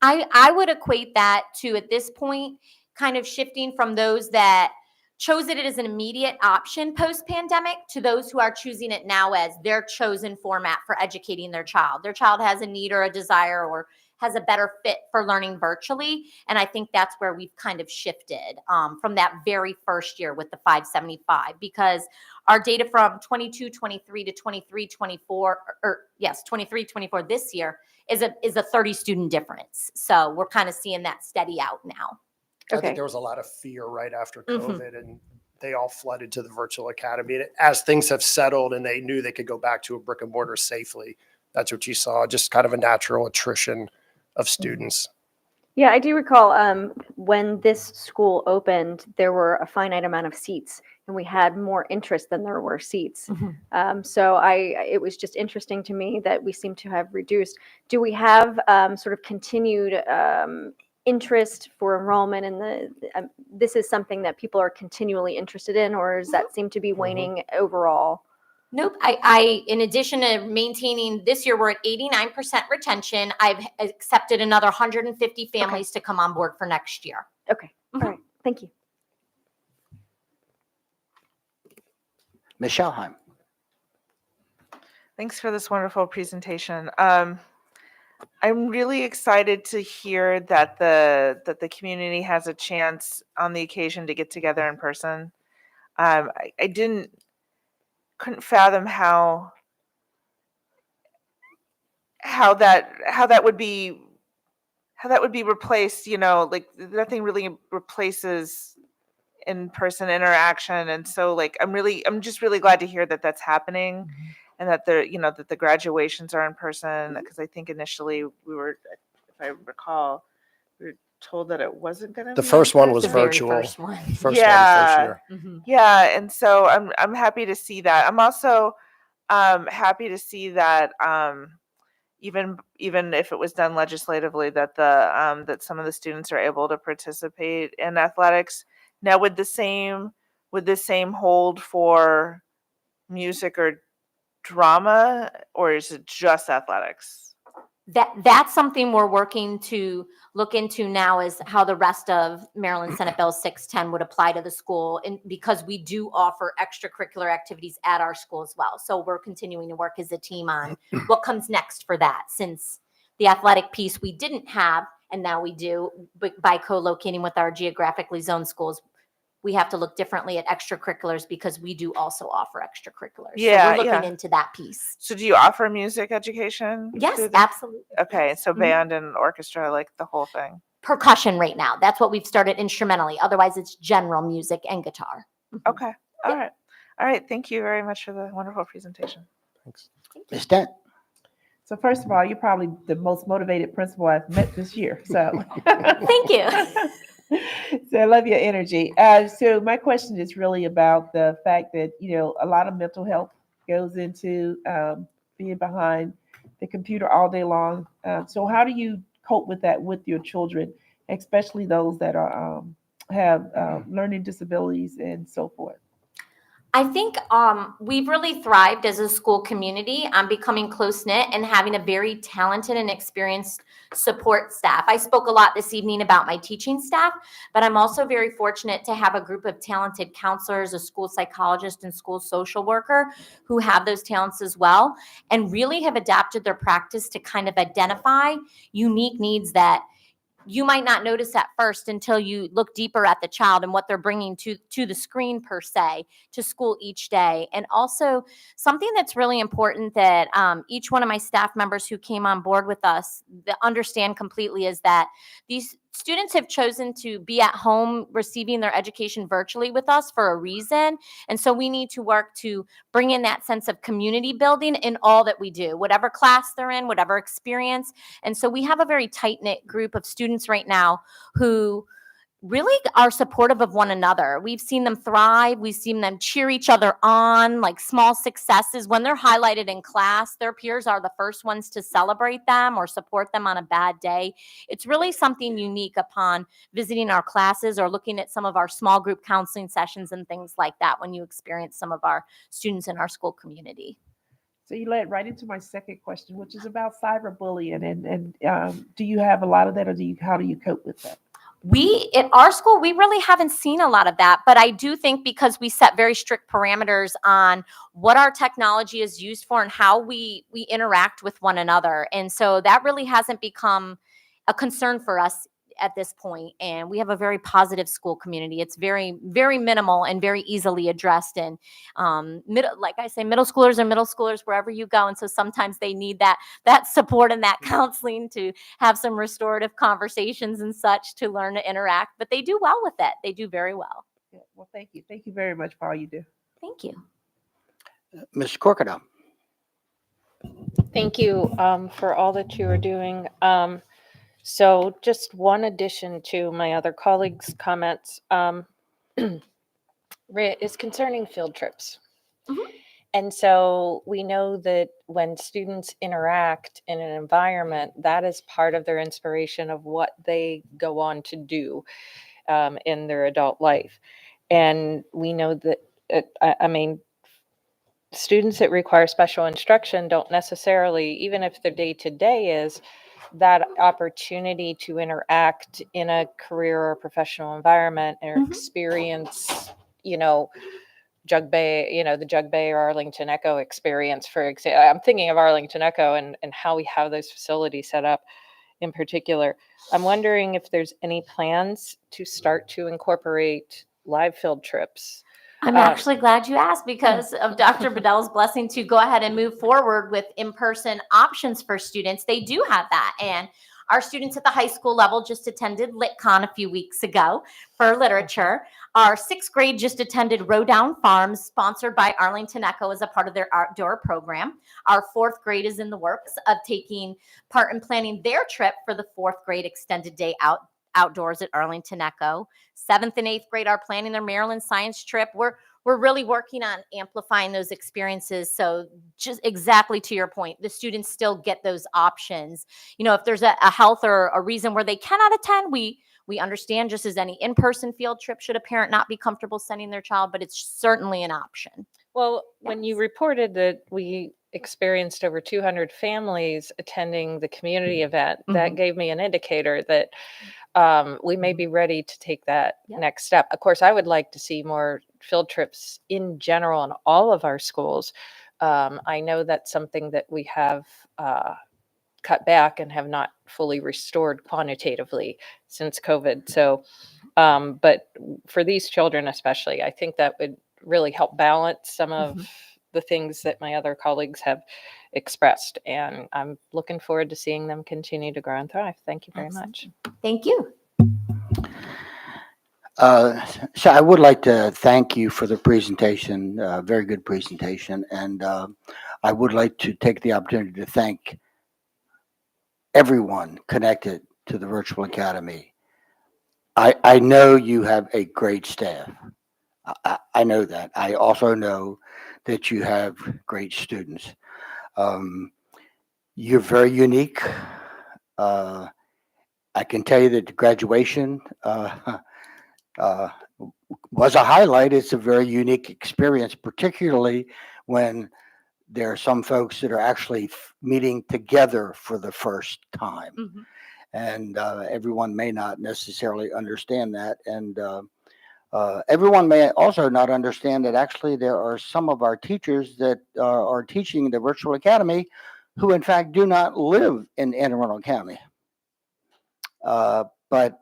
I would equate that to, at this point, kind of shifting from those that chose it as an immediate option post-pandemic to those who are choosing it now as their chosen format for educating their child. Their child has a need or a desire or has a better fit for learning virtually. And I think that's where we've kind of shifted from that very first year with the 575, because our data from 22-23 to 23-24, or yes, 23-24 this year is a 30 student difference. So we're kind of seeing that steady out now. I Okay. think there was a lot of fear right after Mhm. COVID, and they all flooded to the virtual academy. And as things have settled and they knew they could go back to a brick and mortar safely, that's what you saw, just kind of a natural attrition of students. Yeah, I do recall when this school opened, there were a finite amount of seats, and we had more interest than there were seats. So it was just interesting to me that we seem to have reduced. Do we have sort of continued interest for enrollment in this is something that people are continually interested in, or does that seem to be waning overall? Nope. In addition to maintaining this year, we're at 89% retention. I've accepted another 150 families to come on board for next year. Okay. All right. Thank you. Ms. Schalheim. Thanks for this wonderful presentation. I'm really excited to hear that the community has a chance on the occasion to get together in person. I couldn't fathom how that would be replaced. Like nothing really replaces in-person interaction, and so like I'm just really glad to hear that that's happening. And that that the graduations are in person, because I think initially we were, if I recall, we were told that it wasn't going to be. The first one was The very virtual. first one. First Yeah. year. Yeah, and so I'm happy to see that. I'm also happy to see that even if it was done legislatively, that that some of the students are able to participate in athletics. Now, would the same hold for music or drama, or is it just athletics? That's something we're working to look into now, is how the rest of Maryland Senate Bill 610 would apply to the school, and because we do offer extracurricular activities at our school as well. So we're continuing to work as a team on what comes next for that, since the athletic piece we didn't have and now we do, but by co-locating with our geographically zoned schools, we have to look differently at extracurriculars, because we do also offer extracurriculars. Yeah, so we're looking yeah. into that piece. So do you offer music education? Yes, through the- absolutely. Okay, so band and orchestra, like the whole thing. Percussion right now. That's what we've started instrumentally. Otherwise, it's general music and guitar. Okay, all right. Thank you very much for the wonderful presentation. Thanks. Ms. Dent. So first of all, you're probably the most motivated principal I've met this year. So Thank you. So I love your energy. So my question is really about the fact that, a lot of mental health goes into being behind the computer all day long. So how do you cope with that with your children, especially those that are have learning disabilities and so forth? I think we've really thrived as a school community on becoming close-knit and having a very talented and experienced support staff. I spoke a lot this evening about my teaching staff, but I'm also very fortunate to have a group of talented counselors, a school psychologist, and school social worker who have those talents as well, and really have adapted their practice to kind of identify unique needs that you might not notice at first until you look deeper at the child and what they're bringing to the screen, per se, to school each day. And also something that's really important that each one of my staff members who came on board with us understand completely is that these students have chosen to be at home receiving their education virtually with us for a reason. And so we need to work to bring in that sense of community building in all that we do, whatever class they're in, whatever experience. And so we have a very tight-knit group of students right now who really are supportive of one another. We've seen them thrive. We've seen them cheer each other on, like small successes. When they're highlighted in class, their peers are the first ones to celebrate them or support them on a bad day. It's really something unique upon visiting our classes or looking at some of our small group counseling sessions and things like that when you experience some of our students in our school community. So you led right into my second question, which is about cyberbullying. And do you have a lot of that, or how do you cope with that? At our school, we really haven't seen a lot of that, but I do think because we set very strict parameters on what our technology is used for and how we interact with one another. And so that really hasn't become a concern for us at this point, and we have a very positive school community. It's very, very minimal and very easily addressed. And like I say, middle schoolers are middle schoolers wherever you go, and so sometimes they need that support and that counseling to have some restorative conversations and such to learn to interact. But they do well with it. They do very well. Yeah, well, thank you. Thank you very much for all you do. Thank you. Ms. Corkadam. Thank you for all that you are doing. So just one addition to my other colleagues' comments is concerning field trips. And so we know that when students interact in an environment, that is part of their inspiration of what they go on to do in their adult life. And we know that, students that require special instruction don't necessarily, even if their day-to-day is, that opportunity to interact in a career or professional environment or experience, Jug Bay, the Jug Bay or Arlington Echo experience, for example. I'm thinking of Arlington Echo and how we have those facilities set up in particular. I'm wondering if there's any plans to start to incorporate live field trips. I'm actually glad you asked because of Dr. Bedell's blessing to go ahead and move forward with in-person options for students. They do have that. And our students at the high school level just attended LitCon a few weeks ago for literature. Our 6th grade just attended Row Down Farms, sponsored by Arlington Echo as a part of their outdoor program. Our 4th grade is in the works of taking part in planning their trip for the 4th grade extended day outdoors at Arlington Echo. 7th and 8th grade are planning their Maryland science trip. We're really working on amplifying those experiences. So just exactly to your point, the students still get those options. If there's a health or a reason where they cannot attend, we understand, just as any in-person field trip, should a parent not be comfortable sending their child, but it's certainly an option. Well, when you reported that we experienced over 200 families attending the community event, that gave me an indicator that we may be ready to take that next step. Of course, I would like to see more field trips in general in all of our schools. I know that's something that we have cut back and have not fully restored quantitatively since COVID. So, but for these children especially, I think that would really help balance some of the things that my other colleagues have expressed. And I'm looking forward to seeing them continue to grow and thrive. Thank you very much. Thank you. So I would like to thank you for the presentation, very good presentation. And I would like to take the opportunity to thank everyone connected to the Virtual Academy. I know you have a great staff. I know that. I also know that you have great students. You're very unique. I can tell you that the graduation was a highlight. It's a very unique experience, particularly when there are some folks that are actually meeting together for the first time. And everyone may not necessarily understand that. And everyone may also not understand that actually there are some of our teachers that are teaching the Virtual Academy who in fact do not live in Anne Arundel County. But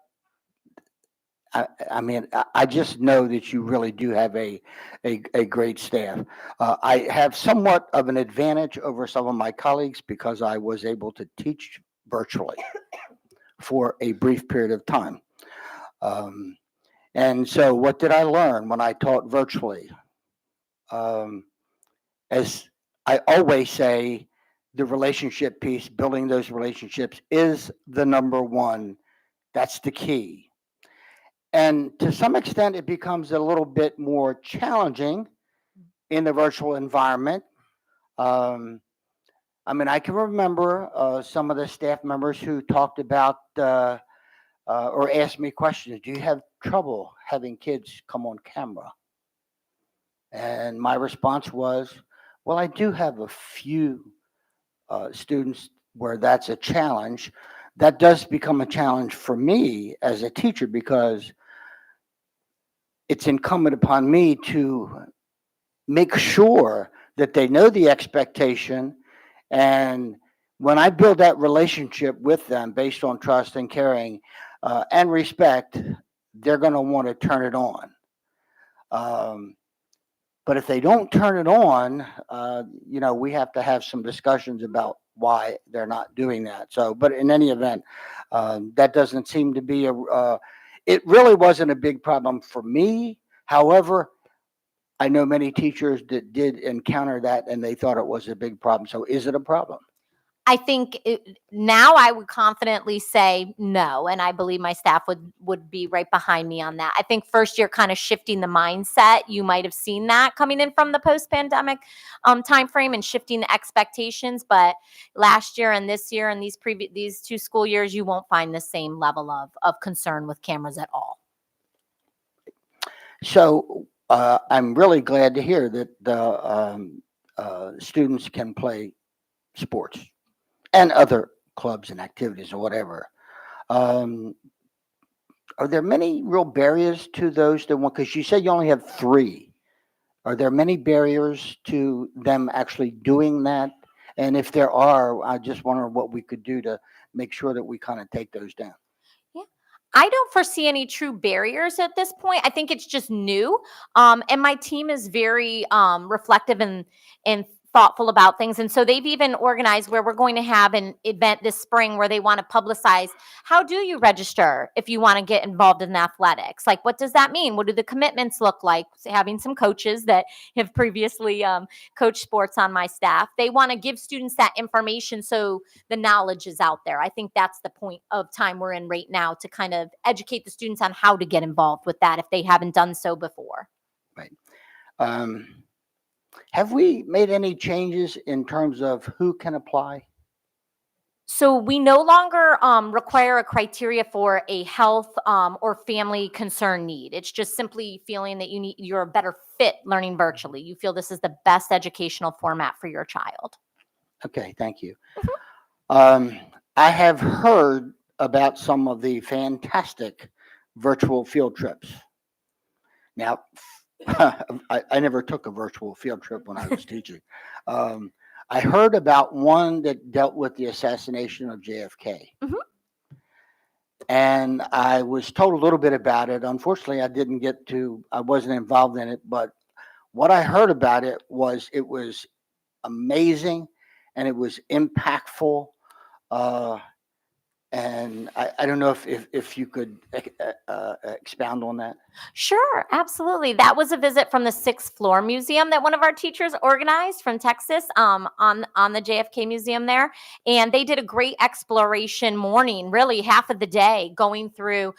I just know that you really do have a great staff. I have somewhat of an advantage over some of my colleagues because I was able to teach virtually for a brief period of time. And so what did I learn when I taught virtually? As I always say, the relationship piece, building those relationships is the number one. That's the key. And to some extent, it becomes a little bit more challenging in the virtual environment. I can remember some of the staff members who talked about or asked me questions. Do you have trouble having kids come on camera? And my response was, well, I do have a few students where that's a challenge. That does become a challenge for me as a teacher because it's incumbent upon me to make sure that they know the expectation. And when I build that relationship with them based on trust and caring, and respect, they're going to want to turn it on. But if they don't turn it on, we have to have some discussions about why they're not doing that. So, but in any event, that doesn't seem to be it really wasn't a big problem for me. However, I know many teachers that did encounter that and they thought it was a big problem. So is it a problem? I think now I would confidently say no, and I believe my staff would be right behind me on that. I think first you're kind of shifting the mindset. You might have seen that coming in from the post-pandemic timeframe and shifting the expectations. But last year and this year and these 2 school years, you won't find the same level of concern with cameras at all. So I'm really glad to hear that the students can play sports and other clubs and activities or whatever. Are there many real barriers to those that want, because you said you only have 3. Are there many barriers to them actually doing that? And if there are, I just wonder what we could do to make sure that we kind of take those down. I don't foresee any true barriers at this point. I think it's just new. And my team is very reflective and thoughtful about things. And so they've even organized where we're going to have an event this spring where they want to publicize, how do you register if you want to get involved in athletics? Like, what does that mean? What do the commitments look like? So having some coaches that have previously coached sports on my staff, they want to give students that information so the knowledge is out there. I think that's the point of time we're in right now, to kind of educate the students on how to get involved with that if they haven't done so before. Right. Have we made any changes in terms of who can apply? So we no longer require a criteria for a health or family concern need. It's just simply feeling that you're a better fit learning virtually. You feel this is the best educational format for your child. Okay, thank you. I have heard about some of the fantastic virtual field trips. Now, I never took a virtual field trip when I was teaching. I heard about one that dealt with the assassination of JFK. Mm-hmm. And I was told a little bit about it. Unfortunately, I wasn't involved in it, but what I heard about it was amazing and it was impactful. And I don't know if you could expound on that. Sure, absolutely. That was a visit from the 6th floor museum that one of our teachers organized from Texas on the JFK Museum there. And they did a great exploration morning, really half of the day, going through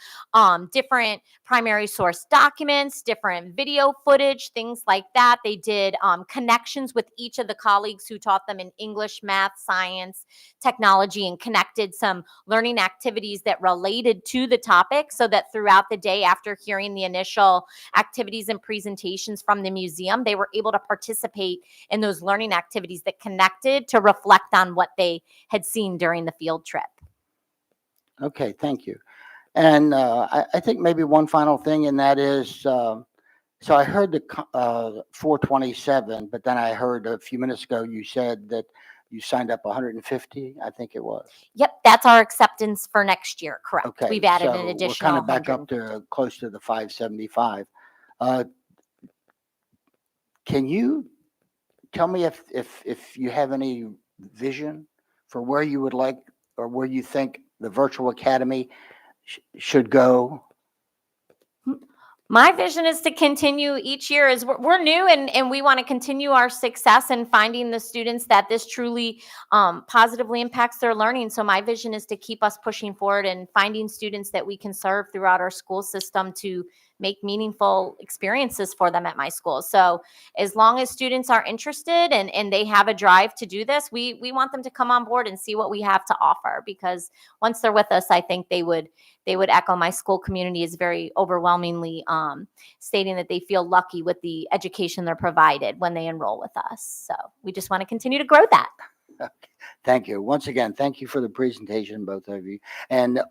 different primary source documents, different video footage, things like that. They did connections with each of the colleagues who taught them in English, math, science, technology, and connected some learning activities that related to the topic, so that throughout the day, after hearing the initial activities and presentations from the museum, they were able to participate in those learning activities that connected to reflect on what they had seen during the field trip. Okay, thank you. And I think maybe one final thing, and that is, so I heard the 427, but then I heard a few minutes ago you said that you signed up 150, I think it was. Yep, that's our acceptance for next year, correct. Okay, We've added so an additional we're kind of back 100. up to close to the 575. Can you tell me if you have any vision for where you would like, or where you think the virtual academy should go? My vision is to continue each year. As we're new and we want to continue our success in finding the students that this truly positively impacts their learning. So my vision is to keep us pushing forward and finding students that we can serve throughout our school system to make meaningful experiences for them at my school. So as long as students are interested and they have a drive to do this, we want them to come on board and see what we have to offer, because once they're with us, I think they would echo my school community is very overwhelmingly stating that they feel lucky with the education they're provided when they enroll with us. So we just want to continue to grow that. Thank you. Once again, thank you for the presentation, both of you. And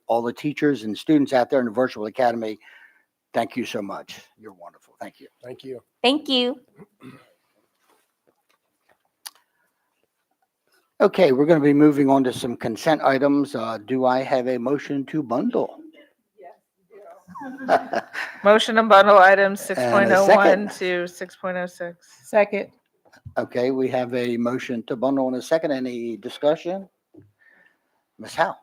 all the teachers and students out there in the virtual academy, thank you so much. You're wonderful. Thank you. Thank you. Thank you. Okay, we're going to be moving on to some consent items. Do I have a motion to bundle? Motion to bundle items And a 6.01 to 6.06. Second. Okay, we have a motion to bundle in a second. Any discussion? Ms. Howe?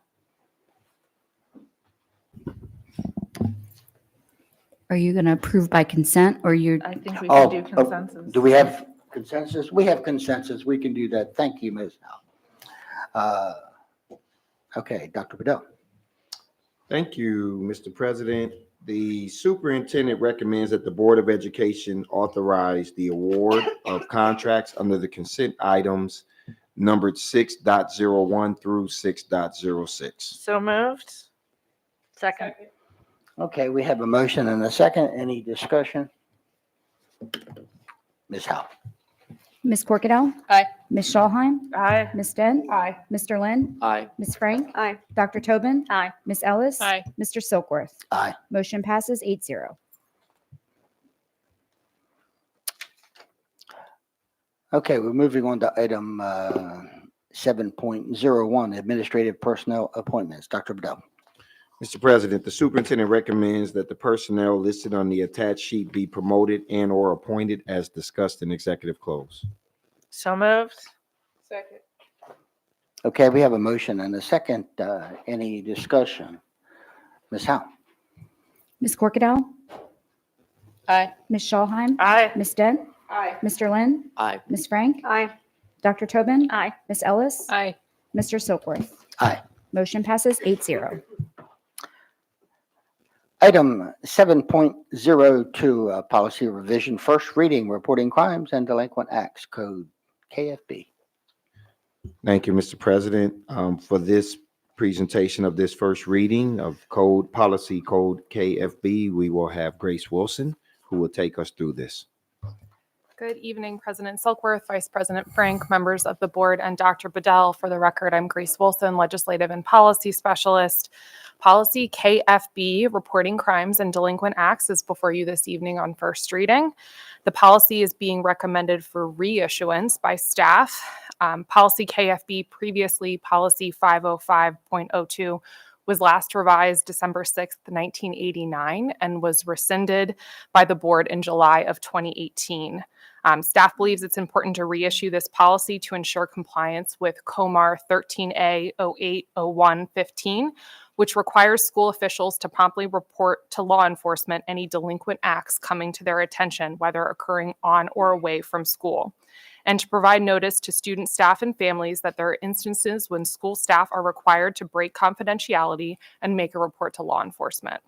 Are you going to approve by consent or you're? I think we Oh, can do consensus. do we have consensus? We have consensus. We can do that. Thank you, Ms. Howe. Okay, Dr. Bedell. Thank you, Mr. President. The superintendent recommends that the Board of Education authorize the award of contracts under the consent items numbered 6.01 through 6.06. So moved. Second. Okay, we have a motion and a second. Any discussion? Ms. Howe? Ms. Corkadell? Aye. Ms. Schallheim? Aye. Ms. Dent? Aye. Mr. Lynn? Aye. Ms. Frank? Aye. Dr. Tobin? Aye. Ms. Ellis? Aye. Mr. Silkworth? Aye. Motion passes 8-0. Okay, we're moving on to item 7.01, administrative personnel appointments. Dr. Bedell. Mr. President, the superintendent recommends that the personnel listed on the attached sheet be promoted and or appointed as discussed in executive close. So moved. Second. Okay, we have a motion and a second. Any discussion? Ms. Howe? Ms. Corkadell? Aye. Ms. Schallheim? Aye. Ms. Dent? Aye. Mr. Lynn? Aye. Ms. Frank? Aye. Dr. Tobin? Aye. Ms. Ellis? Aye. Mr. Silkworth? Aye. Motion passes 8-0. Item 7.02, policy revision, first reading, reporting crimes and delinquent acts, code KFB. Thank you, Mr. President. For this presentation of this first reading of policy code KFB, we will have Grace Wilson, who will take us through this. Good evening, President Silkworth, Vice President Frank, members of the board, and Dr. Bedell. For the record, I'm Grace Wilson, Legislative and Policy Specialist. Policy KFB, Reporting Crimes and Delinquent Acts, is before you this evening on first reading. The policy is being recommended for reissuance by staff. Policy KFB, previously Policy 505.02, was last revised December 6th, 1989, and was rescinded by the board in July of 2018. Staff believes it's important to reissue this policy to ensure compliance with COMAR 13A 080115, which requires school officials to promptly report to law enforcement any delinquent acts coming to their attention, whether occurring on or away from school, and to provide notice to student, staff, and families that there are instances when school staff are required to break confidentiality and make a report to law enforcement.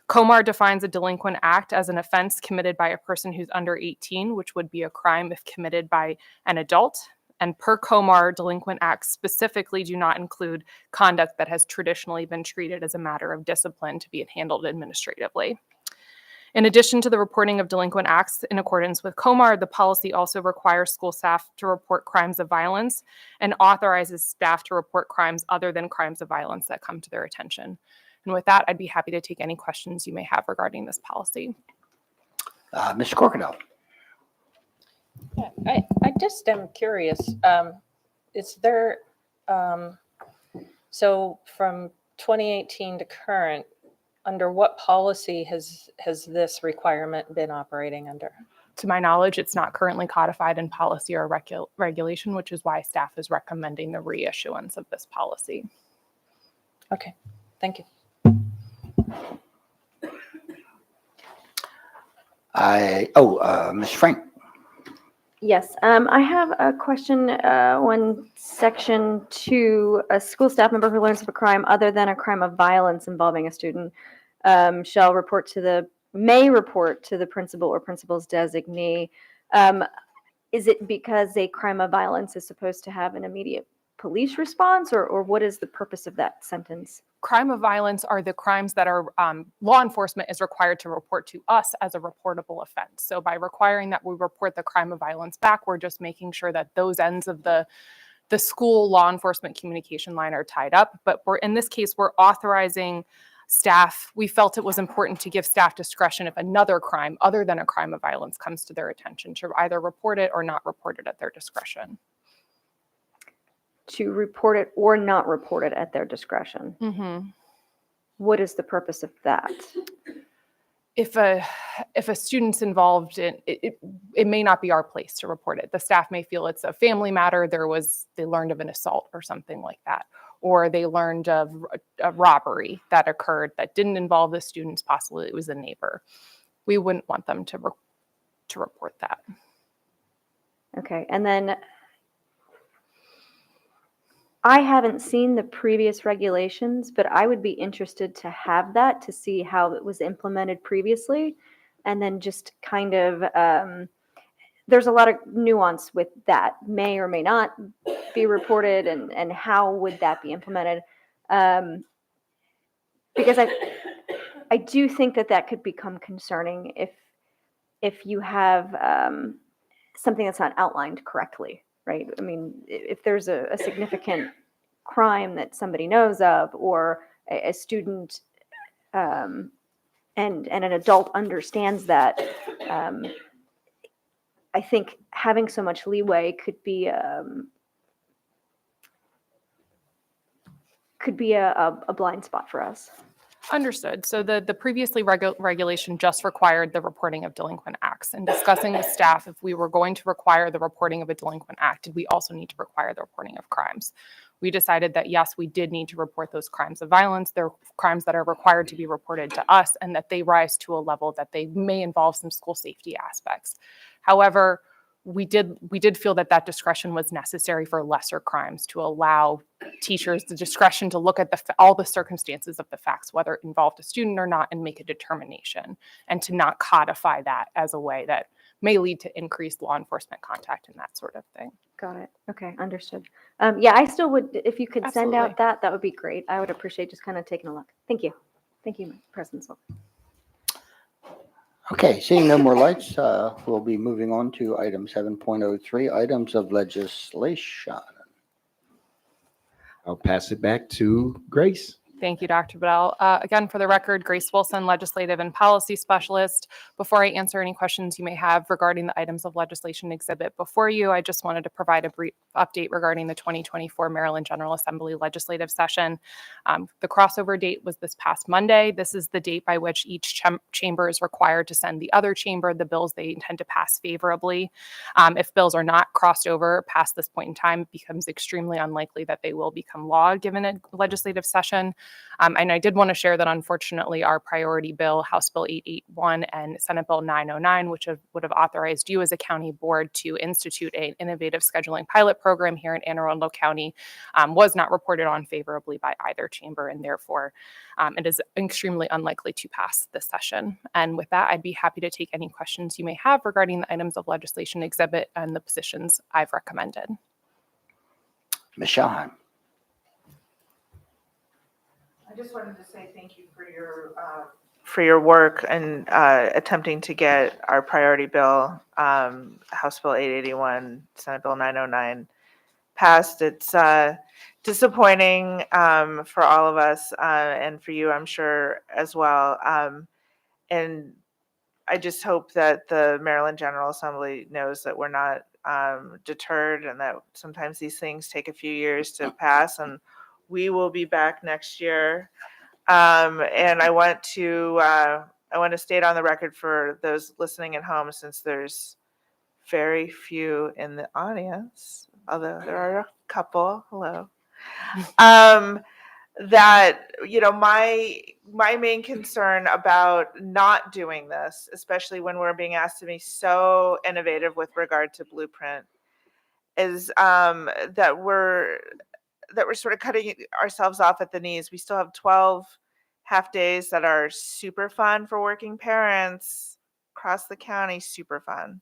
COMAR defines a delinquent act as an offense committed by a person who's under 18, which would be a crime if committed by an adult. And per COMAR, delinquent acts specifically do not include conduct that has traditionally been treated as a matter of discipline to be handled administratively. In addition to the reporting of delinquent acts in accordance with COMAR, the policy also requires school staff to report crimes of violence and authorizes staff to report crimes other than crimes of violence that come to their attention. And with that, I'd be happy to take any questions you may have regarding this policy. Mr. Corkadell. Yeah, I just am curious. Is there, so from 2018 to current, under what policy has this requirement been operating under? To my knowledge, it's not currently codified in policy or regulation, which is why staff is recommending the reissuance of this policy. Okay, thank you. Ms. Frank. Yes, I have a question on section 2. A school staff member who learns of a crime other than a crime of violence involving a student may report to the principal or principal's designee. Is it because a crime of violence is supposed to have an immediate police response, or what is the purpose of that sentence? Crime of violence are the crimes that are law enforcement is required to report to us as a reportable offense. So by requiring that we report the crime of violence back, we're just making sure that those ends of the school law enforcement communication line are tied up. But in this case, we're authorizing staff. We felt it was important to give staff discretion if another crime other than a crime of violence comes to their attention to either report it or not report it at their discretion. To report it or not report it at their discretion. Mm-hmm. what is the purpose of that? If a student's involved in it, it may not be our place to report it. The staff may feel it's a family matter. They learned of an assault or something like that, or they learned of a robbery that occurred that didn't involve the students. Possibly it was a neighbor. We wouldn't want them to report that. Okay, and then I haven't seen the previous regulations, but I would be interested to have that to see how it was implemented previously. And then just kind of, there's a lot of nuance with that, may or may not be reported, and how would that be implemented? Because I do think that could become concerning if you have something that's not outlined correctly. Right? I mean, if there's a significant crime that somebody knows of, or a student and an adult understands that, I think having so much leeway could be a blind spot for us. Understood. So the previously regulation just required the reporting of delinquent acts. And discussing with staff, if we were going to require the reporting of a delinquent act, did we also need to require the reporting of crimes? We decided that yes, we did need to report those crimes of violence. They're crimes that are required to be reported to us, and that they rise to a level that they may involve some school safety aspects. However, we did feel that discretion was necessary for lesser crimes, to allow teachers the discretion to look at all the circumstances of the facts, whether it involved a student or not, and make a determination, and to not codify that as a way that may lead to increased law enforcement contact and that sort of thing. Got it. Okay, understood. Yeah, I still would, if you could send out Absolutely. that would be great. I would appreciate just kind of taking a look. Thank you. Thank you, President Silk. Okay, seeing no more lights, we'll be moving on to item 7.03, items of legislation. I'll pass it back to Grace. Thank you, Dr. Bedell. Again, for the record, Grace Wilson, Legislative and Policy Specialist. Before I answer any questions you may have regarding the items of legislation exhibit before you, I just wanted to provide a brief update regarding the 2024 Maryland General Assembly legislative session. The crossover date was this past Monday. This is the date by which each chamber is required to send the other chamber the bills they intend to pass favorably. If bills are not crossed over past this point in time, it becomes extremely unlikely that they will become law given a legislative session. And I did want to share that unfortunately our priority bill, House Bill 881 and Senate Bill 909, which would have authorized you as a county board to institute an innovative scheduling pilot program here in Anne Arundel County, was not reported on favorably by either chamber, and therefore it is extremely unlikely to pass this session. And with that, I'd be happy to take any questions you may have regarding the items of legislation exhibit and the positions I've recommended. Ms. Shahan. I just wanted to say thank you for your work and attempting to get our priority bill, House Bill 881, Senate Bill 909 passed. It's disappointing for all of us and for you, I'm sure, as well. And I just hope that the Maryland General Assembly knows that we're not deterred, and that sometimes these things take a few years to pass, and we will be back next year. And I want to state on the record for those listening at home, since there's very few in the audience, although there are a couple, hello, that, my main concern about not doing this, especially when we're being asked to be so innovative with regard to Blueprint, is that we're sort of cutting ourselves off at the knees. We still have 12 half days that are super fun for working parents across the county, super fun.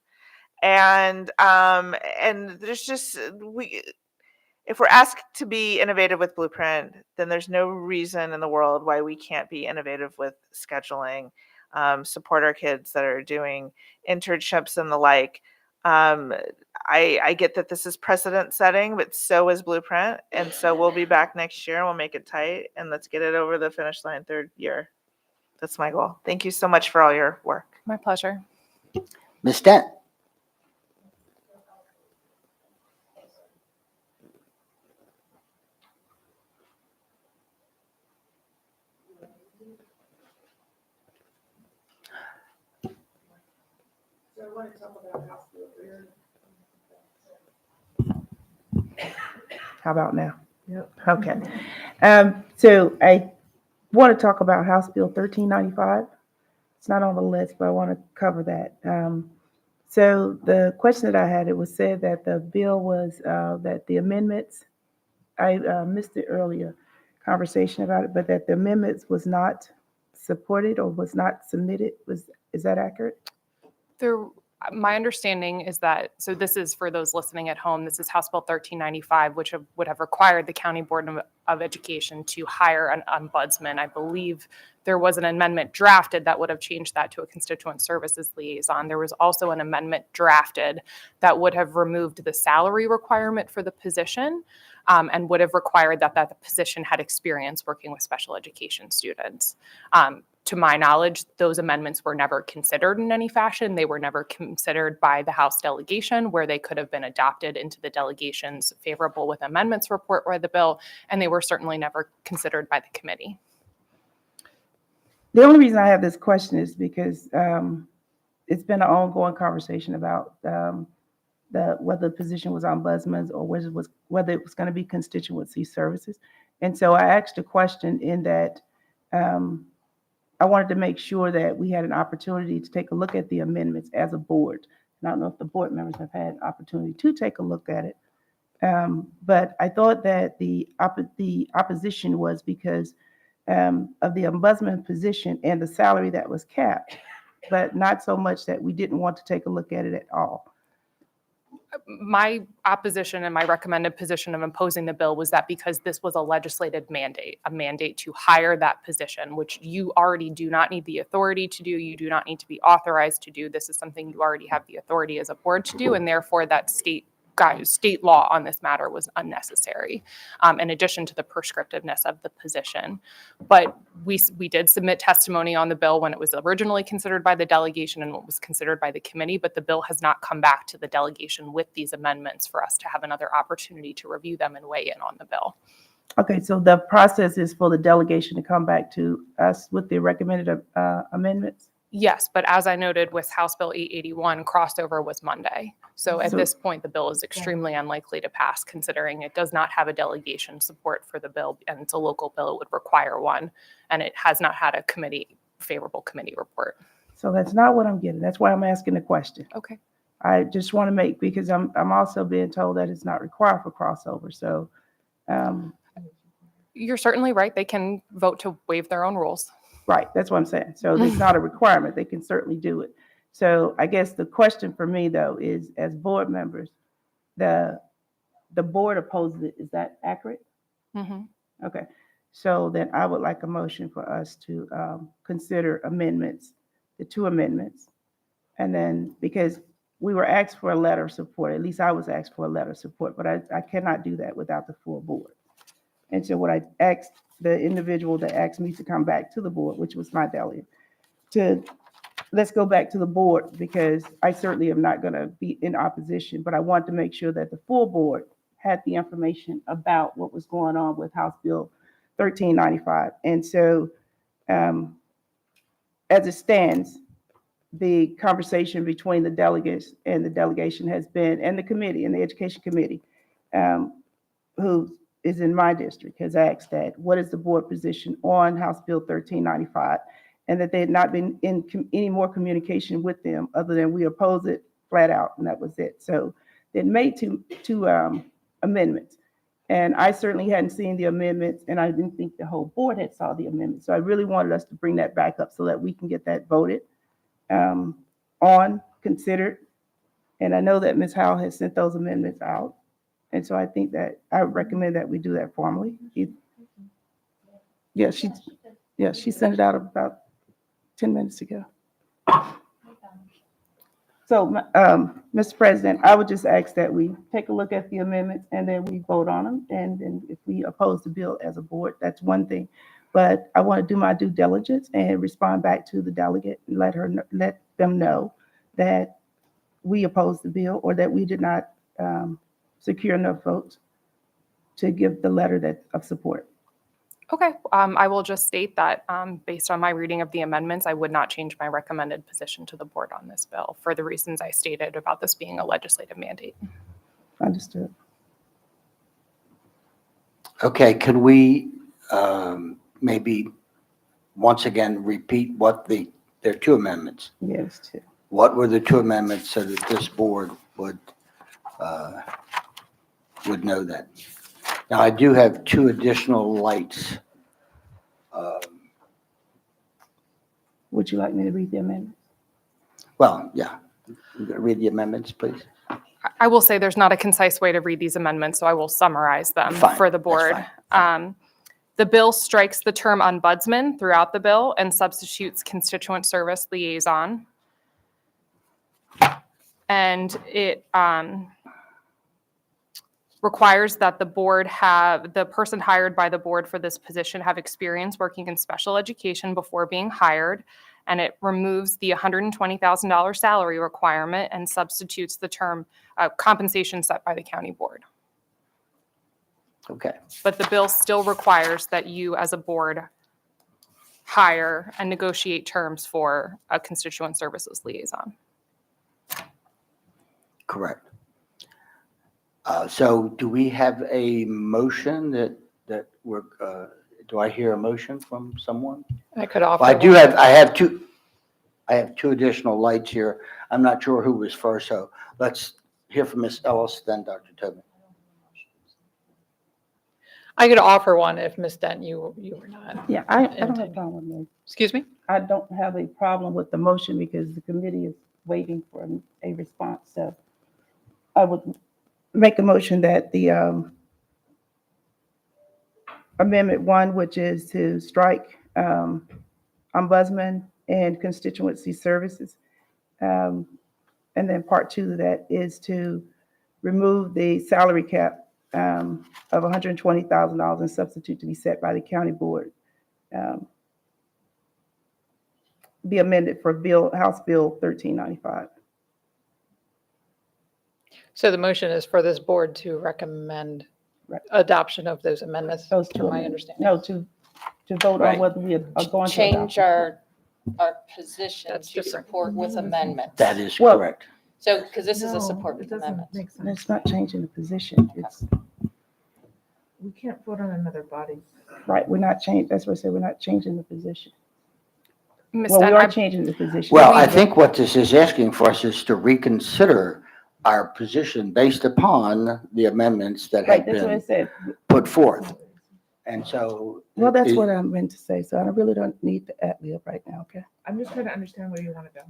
And there's just, if we're asked to be innovative with Blueprint, then there's no reason in the world why we can't be innovative with scheduling, support our kids that are doing internships and the like. I get that this is precedent setting, but so is Blueprint. And so we'll be back next year and we'll make it tight, and let's get it over the finish line third year. That's my goal. Thank you so much for all your work. My pleasure. Ms. Dent. How about now? Yep. Okay. So I want to talk about House Bill 1395. It's not on the list, but I want to cover that. So the question that I had, it was said that the bill was, that the amendments, I missed the earlier conversation about it, but that the amendments was not supported or was not submitted. Is that accurate? My understanding is that, so this is for those listening at home, this is House Bill 1395, which would have required the County Board of Education to hire an ombudsman. I believe there was an amendment drafted that would have changed that to a constituent services liaison. There was also an amendment drafted that would have removed the salary requirement for the position, and would have required that the position had experience working with special education students. To my knowledge, those amendments were never considered in any fashion. They were never considered by the House delegation, where they could have been adopted into the delegation's favorable with amendments report or the bill, and they were certainly never considered by the committee. The only reason I have this question is because it's been an ongoing conversation about whether the position was ombudsman's or whether it was going to be constituency services. And so I asked a question in that I wanted to make sure that we had an opportunity to take a look at the amendments as a board. And I don't know if the board members have had an opportunity to take a look at it. But I thought that the opposition was because of the ombudsman position and the salary that was capped, but not so much that we didn't want to take a look at it at all. My opposition and my recommended position of imposing the bill was that because this was a legislative mandate, a mandate to hire that position, which you already do not need the authority to do, you do not need to be authorized to do. This is something you already have the authority as a board to do, and therefore that state law on this matter was unnecessary, in addition to the prescriptiveness of the position. But we did submit testimony on the bill when it was originally considered by the delegation and what was considered by the committee, but the bill has not come back to the delegation with these amendments for us to have another opportunity to review them and weigh in on the bill. Okay, so the process is for the delegation to come back to us with the recommended amendments? Yes, but as I noted with House Bill 881, crossover was Monday. So at this point, the bill is extremely unlikely to pass, considering it does not have a delegation support for the bill, and it's a local bill, it would require one, and it has not had a favorable committee report. So that's not what I'm getting. That's why I'm asking the question. Okay. I just want to make, because I'm also being told that it's not required for crossover. So you're certainly right. They can vote to waive their own rules. Right, that's what I'm saying. So it's not a requirement. They can certainly do it. So I guess the question for me, though, is as board members, the board opposes it. Is that accurate? Mm-hmm. Okay. So then I would like a motion for us to consider amendments, the two amendments. And then, because we were asked for a letter of support, at least I was asked for a letter of support, but I cannot do that without the full board. And so what I asked the individual that asked me to come back to the board, which was my delegate, let's go back to the board, because I certainly am not going to be in opposition, but I want to make sure that the full board had the information about what was going on with House Bill 1395. And so as it stands, the conversation between the delegates and the delegation has been, and the committee, and the education committee, who is in my district, has asked that, what is the board position on House Bill 1395? And that they had not been in any more communication with them other than we oppose it flat out, and that was it. So they made two amendments. And I certainly hadn't seen the amendments, and I didn't think the whole board had saw the amendments. So I really wanted us to bring that back up so that we can get that voted on, considered. And I know that Ms. Howell has sent those amendments out. And so I think that I would recommend that we do that formally. Yeah, she sent it out about 10 minutes ago. So, Mr. President, I would just ask that we take a look at the amendments and then we vote on them. And then if we oppose the bill as a board, that's one thing. But I want to do my due diligence and respond back to the delegate and let them know that we oppose the bill, or that we did not secure enough votes to give the letter of support. Okay, I will just state that based on my reading of the amendments, I would not change my recommended position to the board on this bill for the reasons I stated about this being a legislative mandate. Understood. Okay, can we maybe once again repeat what there are two amendments? Yes, too. What were the two amendments so that this board would know that? Now, I do have two additional lights. Would you like me to read the amendment? Well, yeah. Read the amendments, please. I will say there's not a concise way to read these amendments, so I will summarize them Fine, for the that's board. fine. The bill strikes the term ombudsman throughout the bill and substitutes constituent service liaison. And it requires that the person hired by the board for this position have experience working in special education before being hired. And it removes the $120,000 salary requirement and substitutes the term compensation set by the county board. Okay. But the bill still requires that you as a board hire and negotiate terms for a constituent services liaison. Correct. So do we have a motion that we're, do I hear a motion from someone? I could offer. Well, I have two additional lights here. I'm not sure who was first, so let's hear from Ms. Ellis, then Dr. Tobin. I could offer one if Ms. Dent, you were not. Yeah, I don't have a problem with it. Excuse me? I don't have a problem with the motion because the committee is waiting for a response. So I would make a motion that the Amendment 1, which is to strike ombudsman and constituency services. And then part 2 of that is to remove the salary cap of $120,000 and substitute to be set by the county board. Be amended for House Bill 1395. So the motion is for this board to recommend adoption of those amendments, Those two from my amendments. understanding. No, to vote Right. on whether we are going to Change adopt. our position That's to different. support with amendments. That is Well- correct. So, because this is a support with amendments. It's not changing the position. It's We can't vote on another body. right. We're not changing. That's what I said. We're not changing the position. Ms. Well, we Dent, are I- changing the position. Well, I think what this is asking for us is to reconsider our position based upon the amendments that Right, have that's what I been said. put forth. And so. Well, that's it- what I meant to say. So I really don't need the ad-lib right now, okay? I'm just trying to understand where you want to go.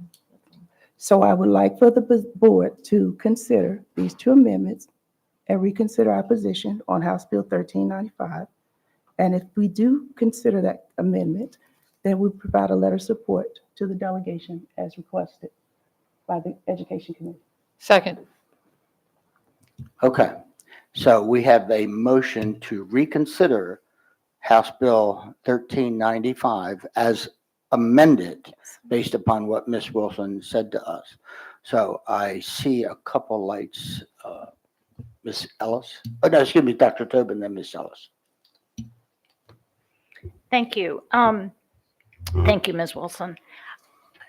So I would like for the board to consider these two amendments and reconsider our position on House Bill 1395. And if we do consider that amendment, then we provide a letter of support to the delegation as requested by the Education Committee. Second. Okay, so we have a motion to reconsider House Bill 1395 as amended based upon what Ms. Wilson said to us. So I see a couple lights, Ms. Ellis. Oh, no, excuse me, Dr. Tobin, then Ms. Ellis. Thank you. Thank you, Ms. Wilson.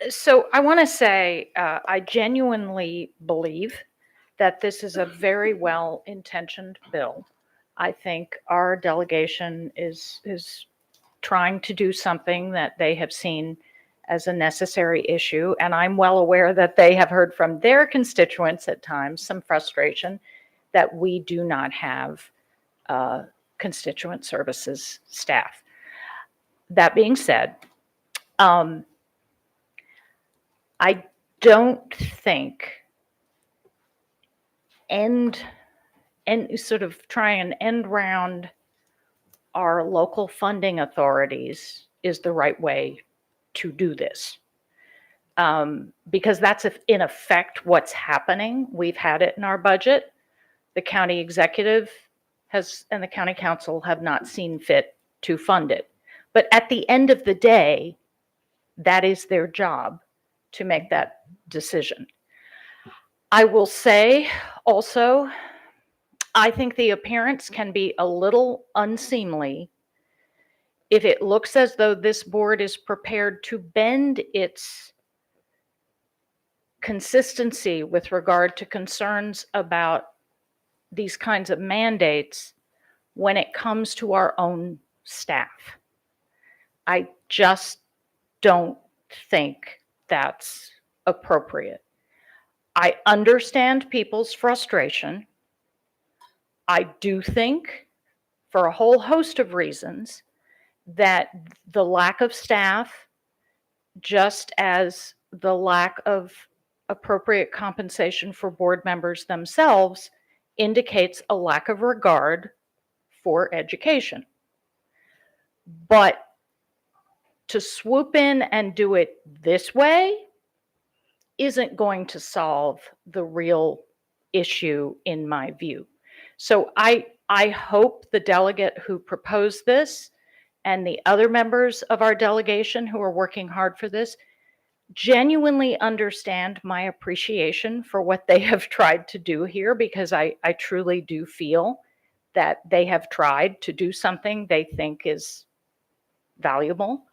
So I want to say I genuinely believe that this is a very well-intentioned bill. I think our delegation is trying to do something that they have seen as a necessary issue, and I'm well aware that they have heard from their constituents at times some frustration that we do not have constituent services staff. That being said, I don't think and sort of try and end round our local funding authorities is the right way to do this. Because that's in effect what's happening. We've had it in our budget. The county executive and the county council have not seen fit to fund it. But at the end of the day, that is their job to make that decision. I will say also, I think the appearance can be a little unseemly if it looks as though this board is prepared to bend its consistency with regard to concerns about these kinds of mandates when it comes to our own staff. I just don't think that's appropriate. I understand people's frustration. I do think, for a whole host of reasons, that the lack of staff, just as the lack of appropriate compensation for board members themselves, indicates a lack of regard for education. But to swoop in and do it this way isn't going to solve the real issue, in my view. So I hope the delegate who proposed this and the other members of our delegation who are working hard for this genuinely understand my appreciation for what they have tried to do here, because I truly do feel that they have tried to do something they think is valuable.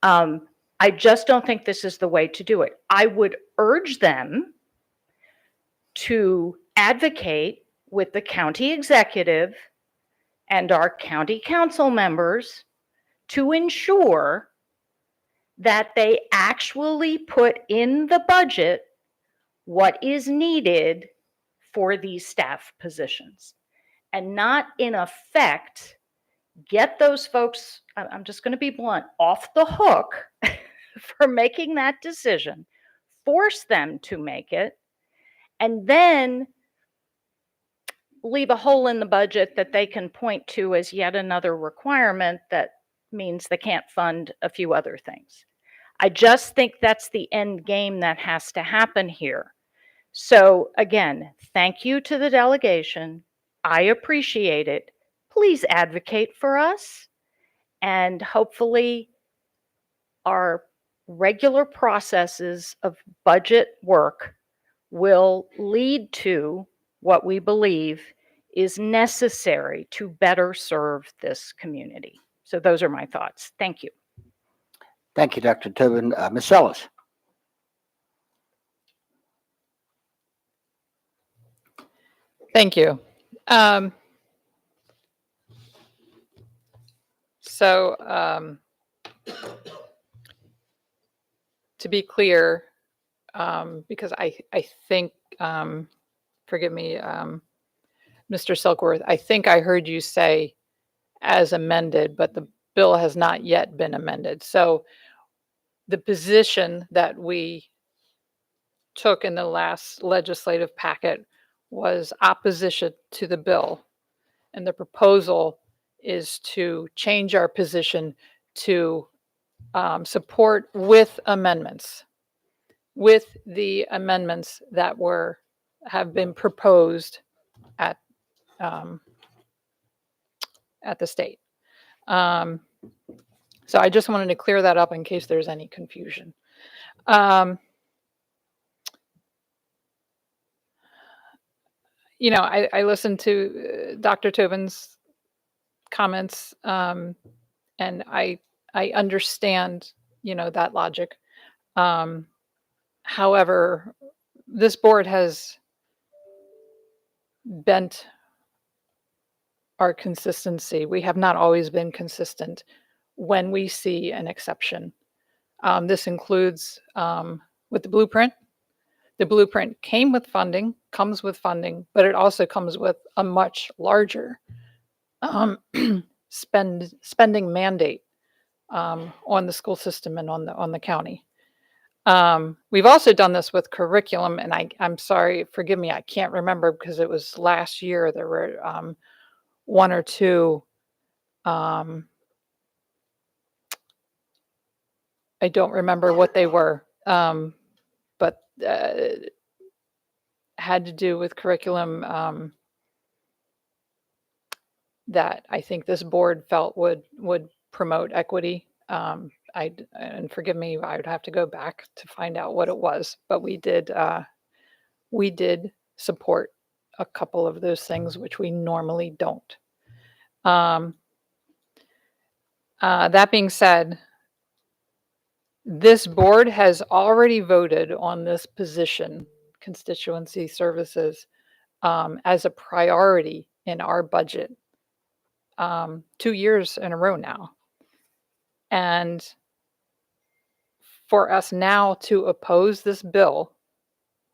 I just don't think this is the way to do it. I would urge them to advocate with the county executive and our county council members to ensure that they actually put in the budget what is needed for these staff positions, and not in effect get those folks, I'm just going to be blunt, off the hook for making that decision, force them to make it, and then leave a hole in the budget that they can point to as yet another requirement that means they can't fund a few other things. I just think that's the end game that has to happen here. So again, thank you to the delegation. I appreciate it. Please advocate for us, and hopefully our regular processes of budget work will lead to what we believe is necessary to better serve this community. So those are my thoughts. Thank you. Thank you, Dr. Tobin. Ms. Ellis. Thank you. To be clear, because I think, forgive me, Mr. Silkworth, I think I heard you say as amended, but the bill has not yet been amended. So the position that we took in the last legislative packet was opposition to the bill. And the proposal is to change our position to support with amendments, with the amendments that have been proposed at the state. So I just wanted to clear that up in case there's any confusion. You know, I listened to Dr. Tobin's comments, and I understand, you know, that logic. However, this board has bent our consistency. We have not always been consistent when we see an exception. This includes with the blueprint. The blueprint comes with funding, but it also comes with a much larger spending mandate on the school system and on the county. We've also done this with curriculum, and I'm sorry, forgive me, I can't remember because it was last year. There were one or two. I don't remember what they were, but had to do with curriculum that I think this board felt would promote equity. And forgive me, I would have to go back to find out what it was, but we did support a couple of those things, which we normally don't. That being said, this board has already voted on this position, constituency services, as a priority in our budget 2 years in a row now. And for us now to oppose this bill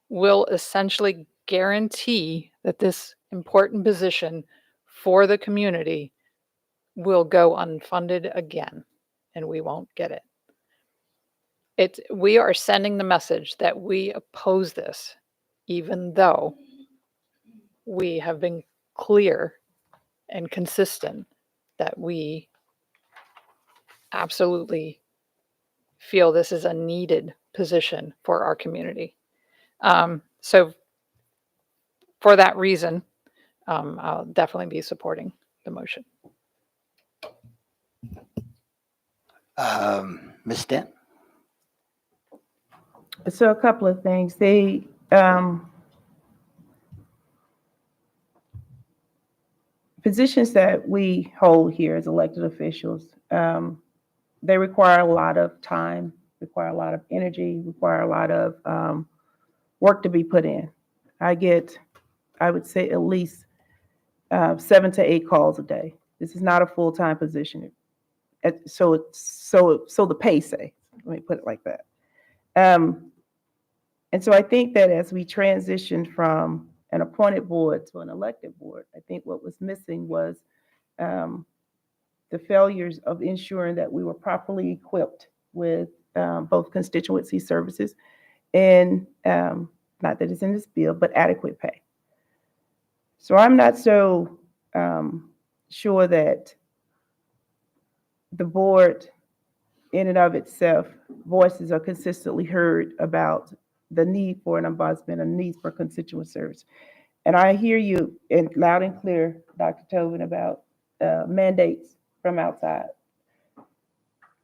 will essentially guarantee that this important position for the community will go unfunded again, and we won't get it. We are sending the message that we oppose this, even though we have been clear and consistent that we absolutely feel this is a needed position for our community. So for that reason, I'll definitely be supporting the motion. Ms. Dent? So a couple of things. Positions that we hold here as elected officials, they require a lot of time, require a lot of energy, require a lot of work to be put in. I get, I would say, at least 7 to 8 calls a day. This is not a full-time position. So the pay say, let me put it like that. And so I think that as we transition from an appointed board to an elected board, I think what was missing was the failures of ensuring that we were properly equipped with both constituency services and, not that it's in this bill, but adequate pay. So I'm not so sure that the board in and of itself, voices are consistently heard about the need for an ombudsman, a need for constituent service. And I hear you in loud and clear, Dr. Tobin, about mandates from outside.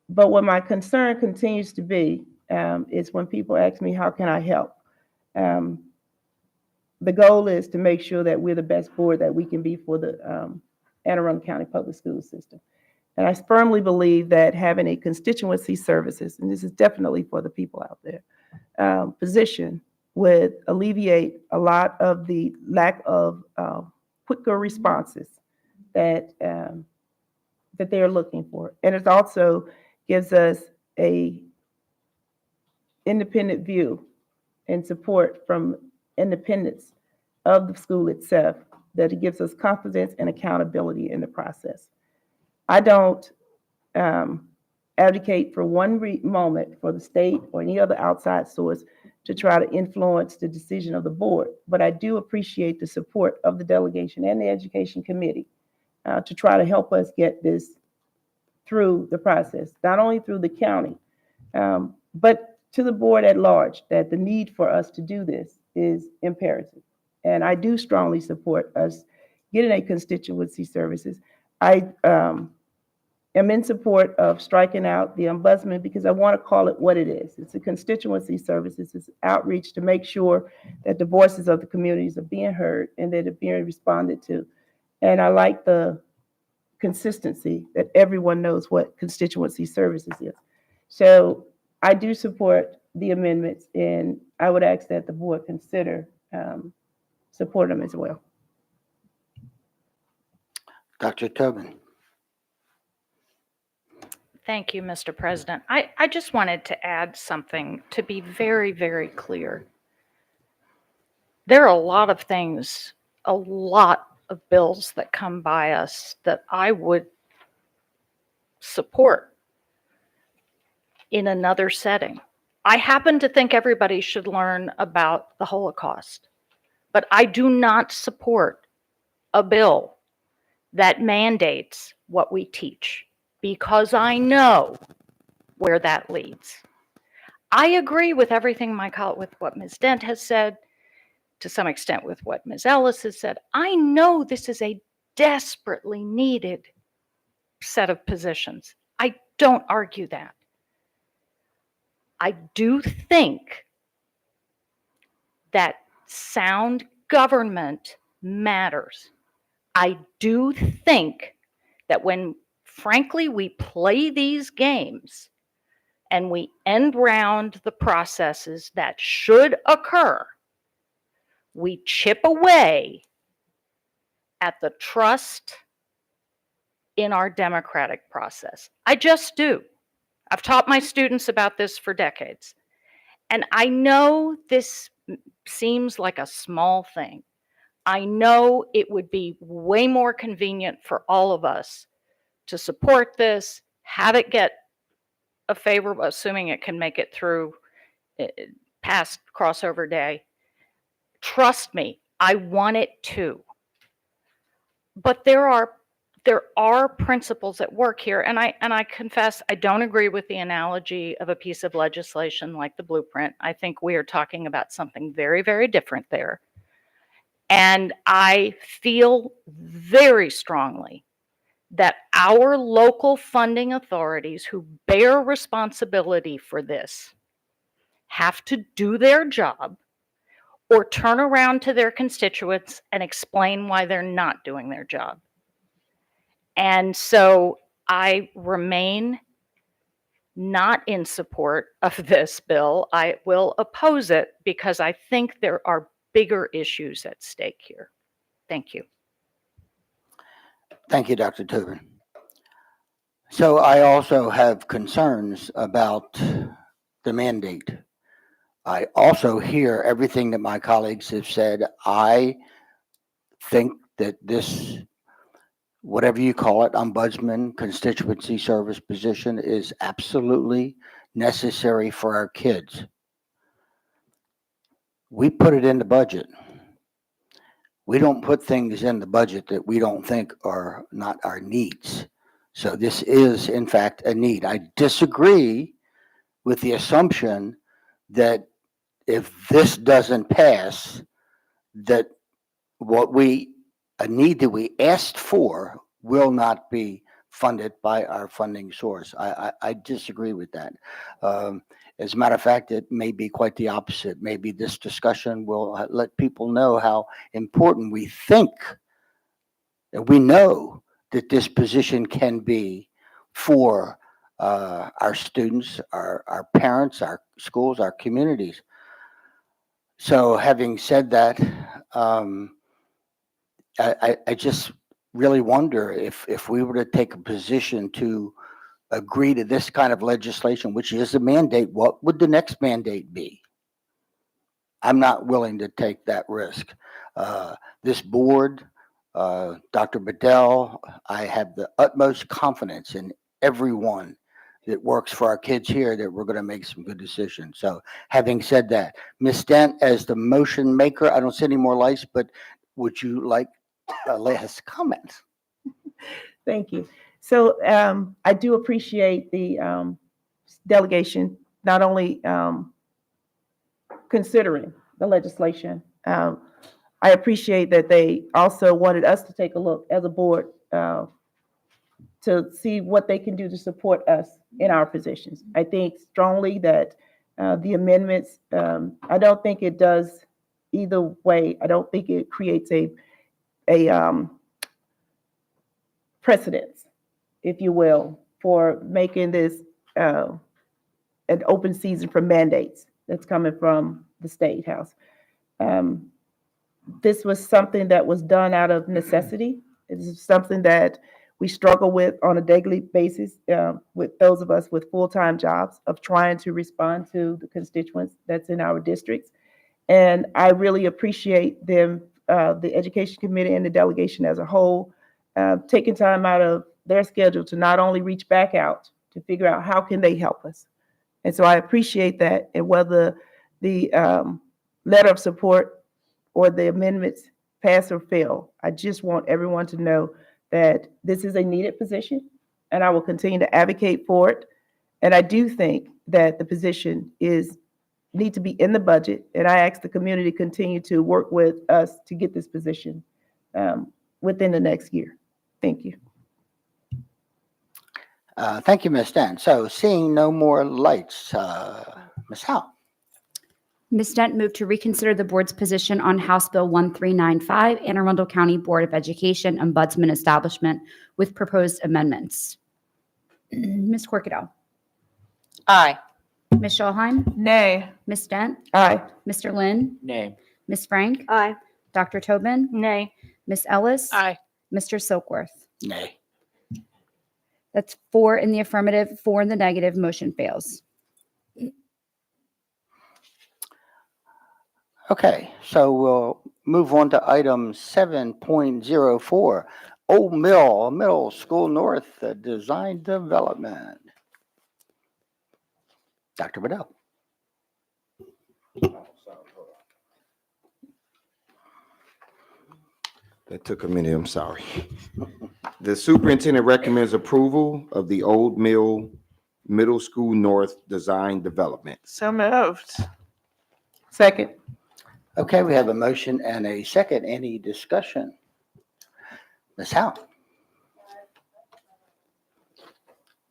But what my concern continues to be is when people ask me, how can I help? The goal is to make sure that we're the best board that we can be for the Anne Arundel County Public School System. And I firmly believe that having a constituency services, and this is definitely for the people out there, position would alleviate a lot of the lack of quicker responses that that they're looking for. And it also gives us a independent view and support from independence of the school itself, that it gives us confidence and accountability in the process. I don't advocate for one moment for the state or any other outside source to try to influence the decision of the board, but I do appreciate the support of the delegation and the education committee to try to help us get this through the process, not only through the county, but to the board at large, that the need for us to do this is imperative. And I do strongly support us getting a constituency services. I am in support of striking out the ombudsman because I want to call it what it is. It's a constituency services. It's outreach to make sure that the voices of the communities are being heard and that they're being responded to. And I like the consistency that everyone knows what constituency services is. So I do support the amendments, and I would ask that the board consider support them as well. Dr. Tobin. Thank you, Mr. President. I just wanted to add something to be very, very clear. There are a lot of things, a lot of bills that come by us that I would support in another setting. I happen to think everybody should learn about the Holocaust, but I do not support a bill that mandates what we teach, because I know where that leads. I agree with everything with what Ms. Dent has said, to some extent with what Ms. Ellis has said. I know this is a desperately needed set of positions. I don't argue that. I do think that sound government matters. I do think that when frankly, we play these games and we end round the processes that should occur. We chip away at the trust in our democratic process. I just do. I've taught my students about this for decades. And I know this seems like a small thing. I know it would be way more convenient for all of us to support this, have it get a favorable, assuming it can make it through past crossover day. Trust me, I want it too. But there are principles at work here, and I confess I don't agree with the analogy of a piece of legislation like the blueprint. I think we are talking about something very, very different there. And I feel very strongly that our local funding authorities who bear responsibility for this have to do their job or turn around to their constituents and explain why they're not doing their job. And so I remain not in support of this bill. I will oppose it because I think there are bigger issues at stake here. Thank you. Thank you, Dr. Tobin. So I also have concerns about the mandate. I also hear everything that my colleagues have said. I think that this, whatever you call it, ombudsman, constituency service position is absolutely necessary for our kids. We put it in the budget. We don't put things in the budget that we don't think are not our needs. So this is, in fact, a need. I disagree with the assumption that if this doesn't pass, that a need that we asked for will not be funded by our funding source. I disagree with that. As a matter of fact, it may be quite the opposite. Maybe this discussion will let people know how important we think and we know that this position can be for our students, our parents, our schools, our communities. So having said that, I just really wonder if we were to take a position to agree to this kind of legislation, which is a mandate, what would the next mandate be? I'm not willing to take that risk. This board, Dr. Bedell, I have the utmost confidence in everyone that works for our kids here that we're going to make some good decisions. So having said that, Ms. Dent, as the motion maker, I don't see any more lights, but would you like a last comment? Thank you. So I do appreciate the delegation not only considering the legislation. I appreciate that they also wanted us to take a look as a board to see what they can do to support us in our positions. I think strongly that the amendments, I don't think it does either way. I don't think it creates a precedence, if you will, for making this an open season for mandates that's coming from the State House. This was something that was done out of necessity. It is something that we struggle with on a daily basis with those of us with full-time jobs of trying to respond to the constituents that's in our districts. And I really appreciate them, the Education Committee and the delegation as a whole, taking time out of their schedule to not only reach back out to figure out how can they help us. And so I appreciate that. And whether the letter of support or the amendments pass or fail, I just want everyone to know that this is a needed position and I will continue to advocate for it. And I do think that the position need to be in the budget. And I ask the community to continue to work with us to get this position within the next year. Thank you. Thank you, Ms. Dent. So seeing no more lights, Ms. Howe. Ms. Dent moved to reconsider the board's position on House Bill 1395, Anne Arundel County Board of Education Ombudsman Establishment with proposed amendments. Ms. Corkadell? Aye. Ms. Schulheim? Nay. Ms. Dent? Aye. Mr. Lynn? Nay. Ms. Frank? Aye. Dr. Tobin? Nay. Ms. Ellis? Aye. Mr. Silkworth? Nay. That's 4 in the affirmative, 4 in the negative. Motion fails. Okay, so we'll move on to item 7.04, Old Mill Middle School North Design Development. Dr. Bedell. That took a minute, I'm sorry. The superintendent recommends approval of the Old Mill Middle School North Design Development. So moved. Second. Okay, we have a motion and a second. Any discussion? Ms. Howe?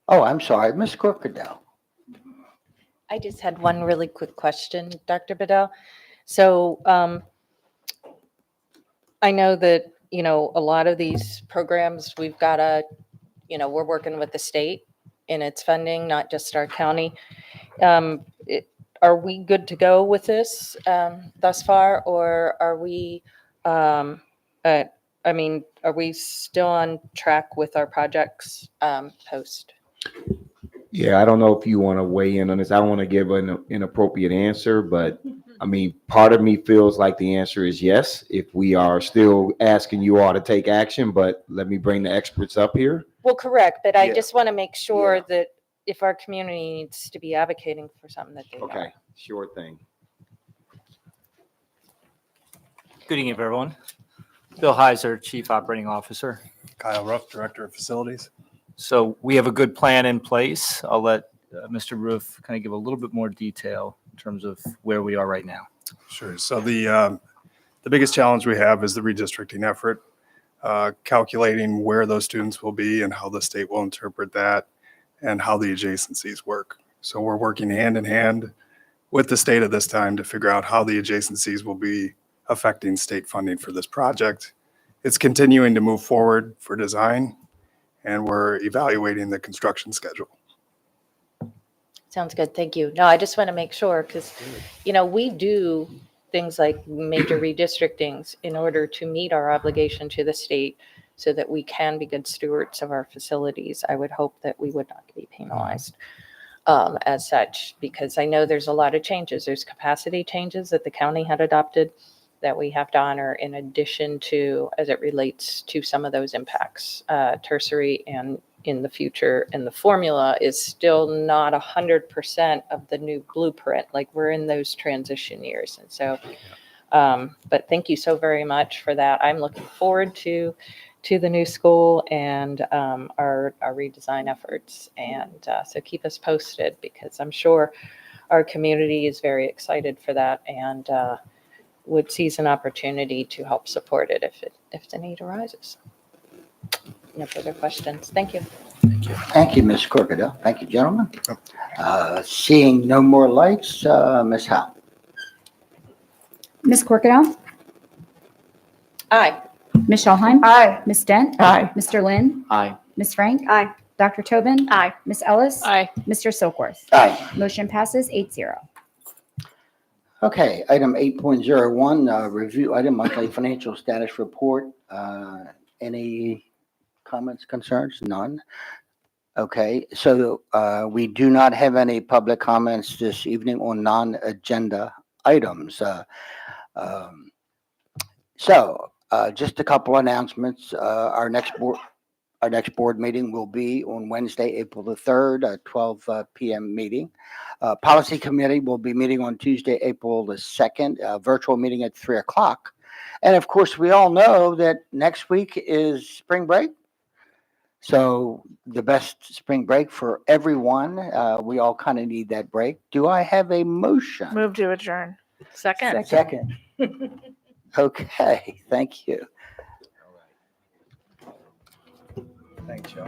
Oh, I'm sorry, Ms. Corkadell. I just had one really quick question, Dr. Bedell. So I know that, you know, a lot of these programs, we've got to, you know, we're working with the state in its funding, not just our county. Are we good to go with this thus far, or are we, I mean, are we still on track with our projects post? Yeah, I don't know if you want to weigh in on this. I don't want to give an inappropriate answer, but I mean, part of me feels like the answer is yes, if we are still asking you all to take action, but let me bring the experts up here. Well, correct, but I Yeah. just want to make sure that if our community needs to be advocating for something that they Okay, are. sure thing. Good evening, everyone. Bill Heiser, Chief Operating Officer. Kyle Ruff, Director of Facilities. So we have a good plan in place. I'll let Mr. Roof kind of give a little bit more detail in terms of where we are right now. Sure. So the biggest challenge we have is the redistricting effort, calculating where those students will be and how the state will interpret that and how the adjacencies work. So we're working hand in hand with the state at this time to figure out how the adjacencies will be affecting state funding for this project. It's continuing to move forward for design, and we're evaluating the construction schedule. Sounds good, thank you. No, I just want to make sure, because, you know, we do things like major redistrictings in order to meet our obligation to the state so that we can be good stewards of our facilities. I would hope that we would not be penalized as such, because I know there's a lot of changes. There's capacity changes that the county had adopted that we have to honor in addition to, as it relates to some of those impacts, tertiary and in the future. And the formula is still not 100% of the new blueprint. Like, we're in those transition years. And so, but thank you so very much for that. I'm looking forward to the new school and our redesign efforts. And so keep us posted, because I'm sure our community is very excited for that and would seize an opportunity to help support it if the need arises. No further questions. Thank you. Thank you, Ms. Corkadell. Thank you, gentlemen. Seeing no more lights, Ms. Howe. Ms. Corkadell? Aye. Ms. Schulheim? Aye. Ms. Dent? Aye. Mr. Lynn? Aye. Ms. Frank? Aye. Dr. Tobin? Aye. Ms. Ellis? Aye. Mr. Silkworth? Aye. Motion passes 8-0. Okay, item 8.01, review item, monthly financial status report. Any comments, concerns? None. Okay, so we do not have any public comments this evening on non-agenda items. So just a couple announcements. Our next board meeting will be on Wednesday, April the 3rd, at 12 p.m. meeting. Policy committee will be meeting on Tuesday, April the 2nd, virtual meeting at 3 o'clock. And of course, we all know that next week is spring break. So the best spring break for everyone. We all kind of need that break. Do I have a motion? Move to adjourn. Second. Second. Okay, thank you. Thanks, Joe.